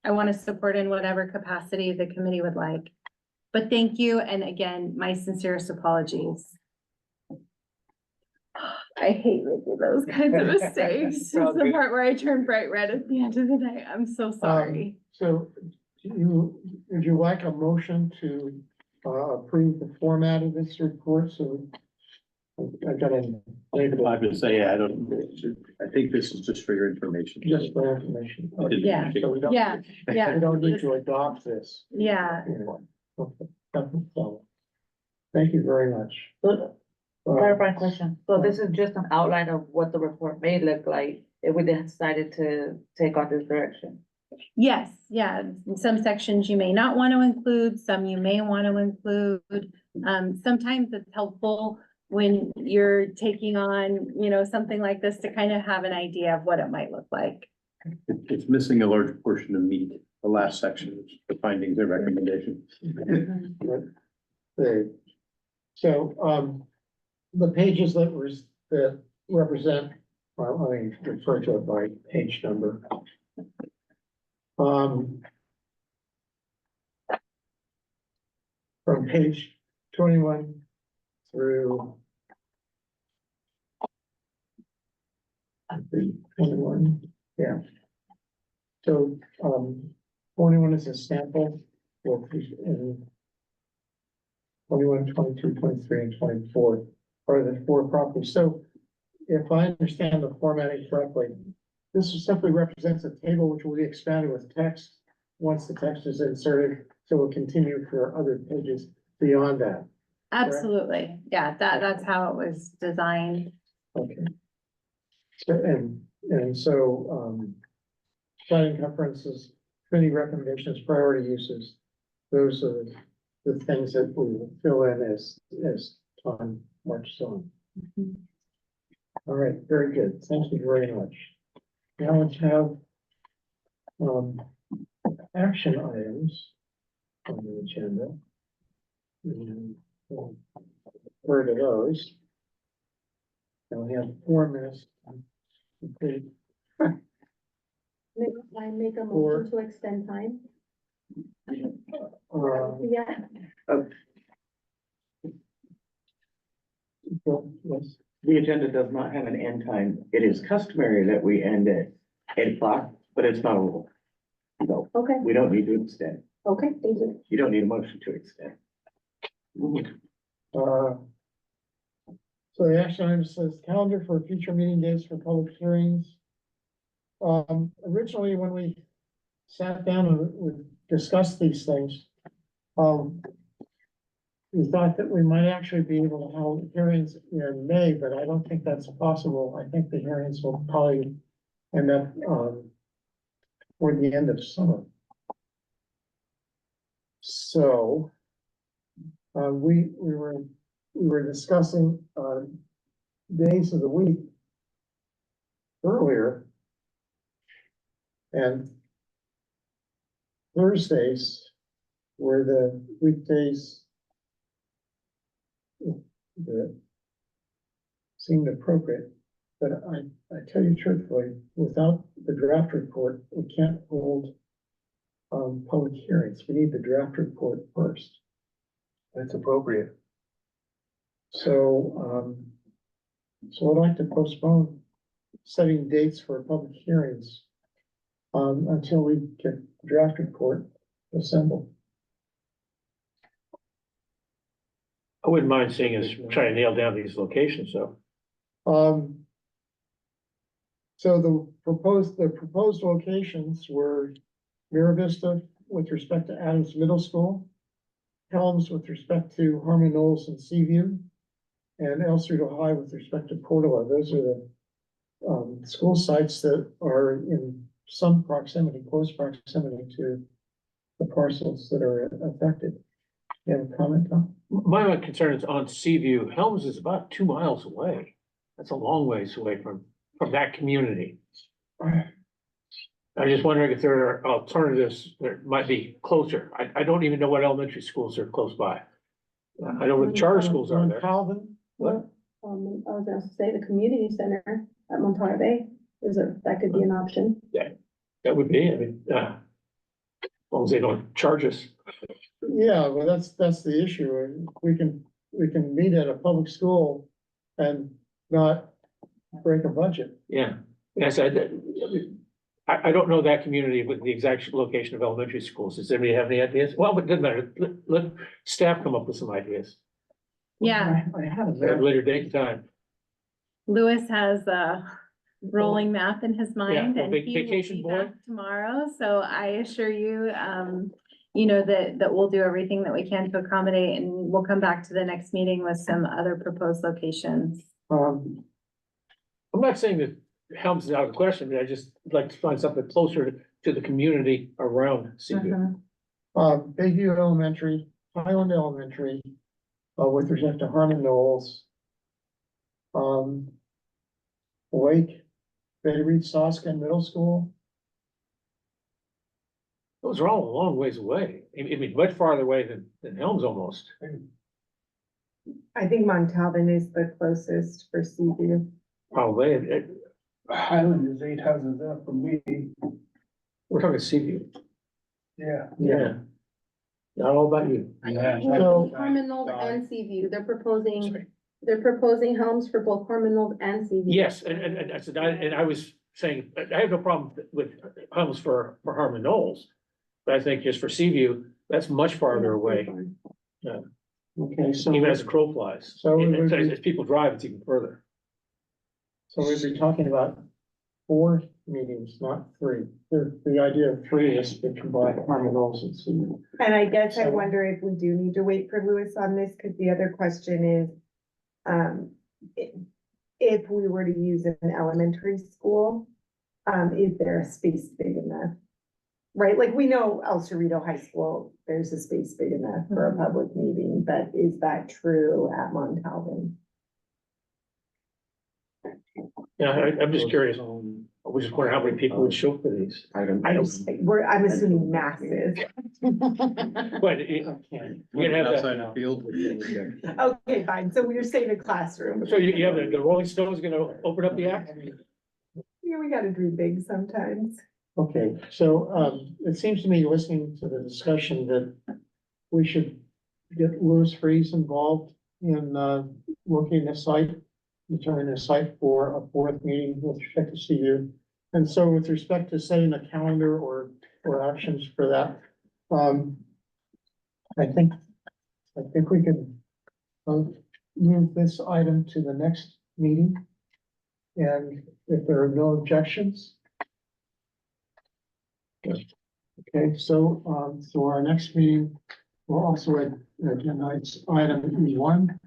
I want to support in whatever capacity the committee would like. But thank you, and again, my sincerest apologies. I hate making those kinds of mistakes. It's the part where I turn bright red at the end of the day. I'm so sorry. So would you like a motion to approve the format of this report? So I gotta. I would say, yeah, I think this is just for your information. Just for information. Yeah. So we don't- Yeah, yeah. We don't need to adopt this. Yeah. Okay. So, thank you very much. So, clarifying question. So this is just an outline of what the report may look like if we decided to take on this direction. Yes, yeah, in some sections you may not want to include, some you may want to include. Sometimes it's helpful when you're taking on, something like this to kind of have an idea of what it might look like. It's missing a large portion of meat, the last section, the findings and recommendations. Okay. So, the pages that represent, well, I mean, refer to it by page number. From page 21 through 21, yeah. So, 21 is a sample with in 21, 22, 23, and 24 are the 4 properties. So if I understand the formatting correctly, this simply represents a table which will be expanded with text once the text is inserted, so we'll continue for other pages beyond that. Absolutely. Yeah, that's how it was designed. Okay. So, and so, planning conferences, committee recommendations, priority uses, those are the things that we will fill in as time marches on. All right, very good. Thank you very much. Now let's have action items on the agenda. And we'll refer to those. And we have 4 minutes. to complete. Maybe I make a Or- motion to extend time? Yeah. Yeah, Yes. The agenda does not have an end time. It is customary that we end at 8 o'clock, but it's not a rule. So okay, we don't need to extend. okay, thank you. You don't need a motion to extend. So the action item says calendar for future meeting dates for public hearings. Originally, when we sat down and we discussed these things, we thought that we might actually be able to hold hearings in May, but I don't think that's possible. I think the hearings will probably end up, toward the end of summer. So, we were discussing, days of the week earlier. And Thursdays were the weekdays that seemed appropriate. But I tell you truthfully, without the draft report, we can't hold public hearings. We need the draft report first. That's appropriate. So, so I'd like to postpone setting dates for public hearings until we get the draft report assembled. I wouldn't mind seeing us try to nail down these locations, so. So the proposed locations were Mira Vista with respect to Adams Middle School, Helms with respect to Harmon Knolls and Seaview, and El Cerrito High with respect to Portola. Those are the school sites that are in some proximity, close proximity to the parcels that are affected. You have a comment, Tom? My only concern is on Seaview. Helms is about 2 miles away. That's a long ways away from that community. I'm just wondering if there are alternatives that might be closer. I don't even know what elementary schools are close by. I know where the charter schools are there. Calvin? What? I was gonna say the community center at Montara Bay, that could be an option. That would be, I mean, as long as they don't charge us. Yeah, well, that's the issue. We can meet at a public school and not break a budget. Yeah, yes, I don't know that community with the exact location of elementary schools. Does anybody have any ideas? Well, but it doesn't matter. Let staff come up with some ideas Yeah, I have at a later date and time. Lewis has a rolling map in his mind well, and he will vacation be boy. back tomorrow. So I assure you, you know, that we'll do everything that we can to accommodate and we'll come back to the next meeting with some other proposed locations. I'm not saying that Helms is out of the question, but I just like to find something closer to the community around Seaview. Bayview Elementary, Highland Elementary, with respect to Harmon Knolls. Lake, Betty Reed Soskin Middle School. Those are all a long ways away. I mean, much farther away than Helms almost. I think Montalban is the closest for Seaview. Probably. Highland is 8 houses up from me. We're talking Seaview. Yeah. Yeah. Not all about you. So- Harmon Knolls and Seaview, they're proposing Helms for both Harmon Knolls and Seaview. Yes, and I said, I was saying, I have no problem with Helms for Harmon Knolls. But I think just for Seaview, that's much farther away, Okay, so. even as a crow flies. So we would And be- as people drive, it's even further. So we'd be talking about 4 meetings, not 3. The idea of 3 is to combine Harmon and see. And I guess I So- wonder if we do need to wait for Lewis on this, because the other question is, if we were to use an elementary school, is there a space big enough? Right, like we know El Cerrito High School, there's a space big enough for a public meeting, but is that true at Montalban? Yeah, I'm just curious. I was just wondering how many people would show for these. Item. I'm assuming masses. But you're gonna have Outside that. the field. Okay, fine, so we're saying a classroom. So you have the Rolling Stones gonna open up the act? Yeah, we gotta dream big sometimes. Okay, so, it seems to me, listening to the discussion, that we should get Louis Freeze involved in, looking at site, determining a site for a 4th meeting with respect to CU. And so with respect to setting a calendar or actions for that, I think we can move this item to the next meeting. And if there are no objections. Okay, so, our next meeting will also agenda item E1.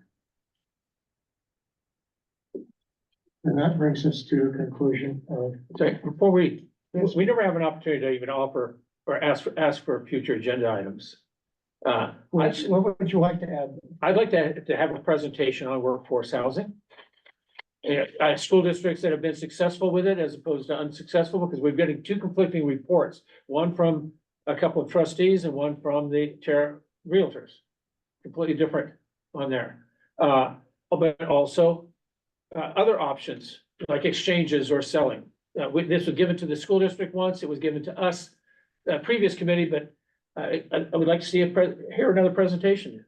And that brings us to a conclusion of. Sorry, before we never have an opportunity to even offer or ask for future agenda items. What would you like to add? I'd like to have a presentation on workforce housing. School districts that have been successful with it as opposed to unsuccessful, because we're getting 2 conflicting reports, one from a couple of trustees and one from the chair realtors. Completely different on there. But also other options like exchanges or selling. This was given to the school district once, it was given to us, previous committee, but I would like to see hear another presentation.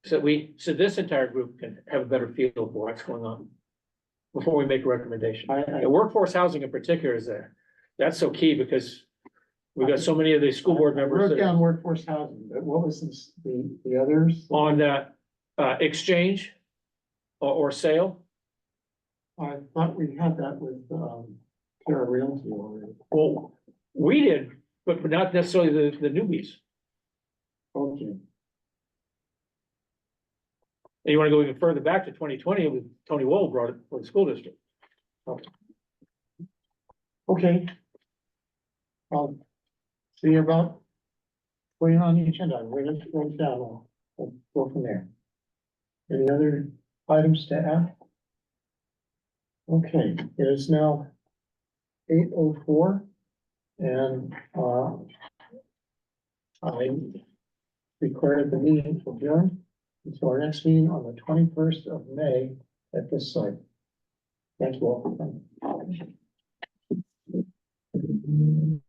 So this entire group can have a better feel for what's going on before we make a recommendation. The workforce housing in particular is there. That's so key because we've got so many of the school board I members wrote that down workforce housing, but what was this, the others? on exchange or sale. I thought we had that with, Terra Realty already. Well, we did, but not necessarily the newbies. Okay. And you want to go even further back to 2020 with Tony Wool brought it for the school district. Okay. I'll see you about putting on the agenda. We're going to go down. We'll go from there. Any other items to add? Okay, it is now 8:04 and I declare the meeting adjourned until our next meeting on the 21st of May at this site. Thank you all.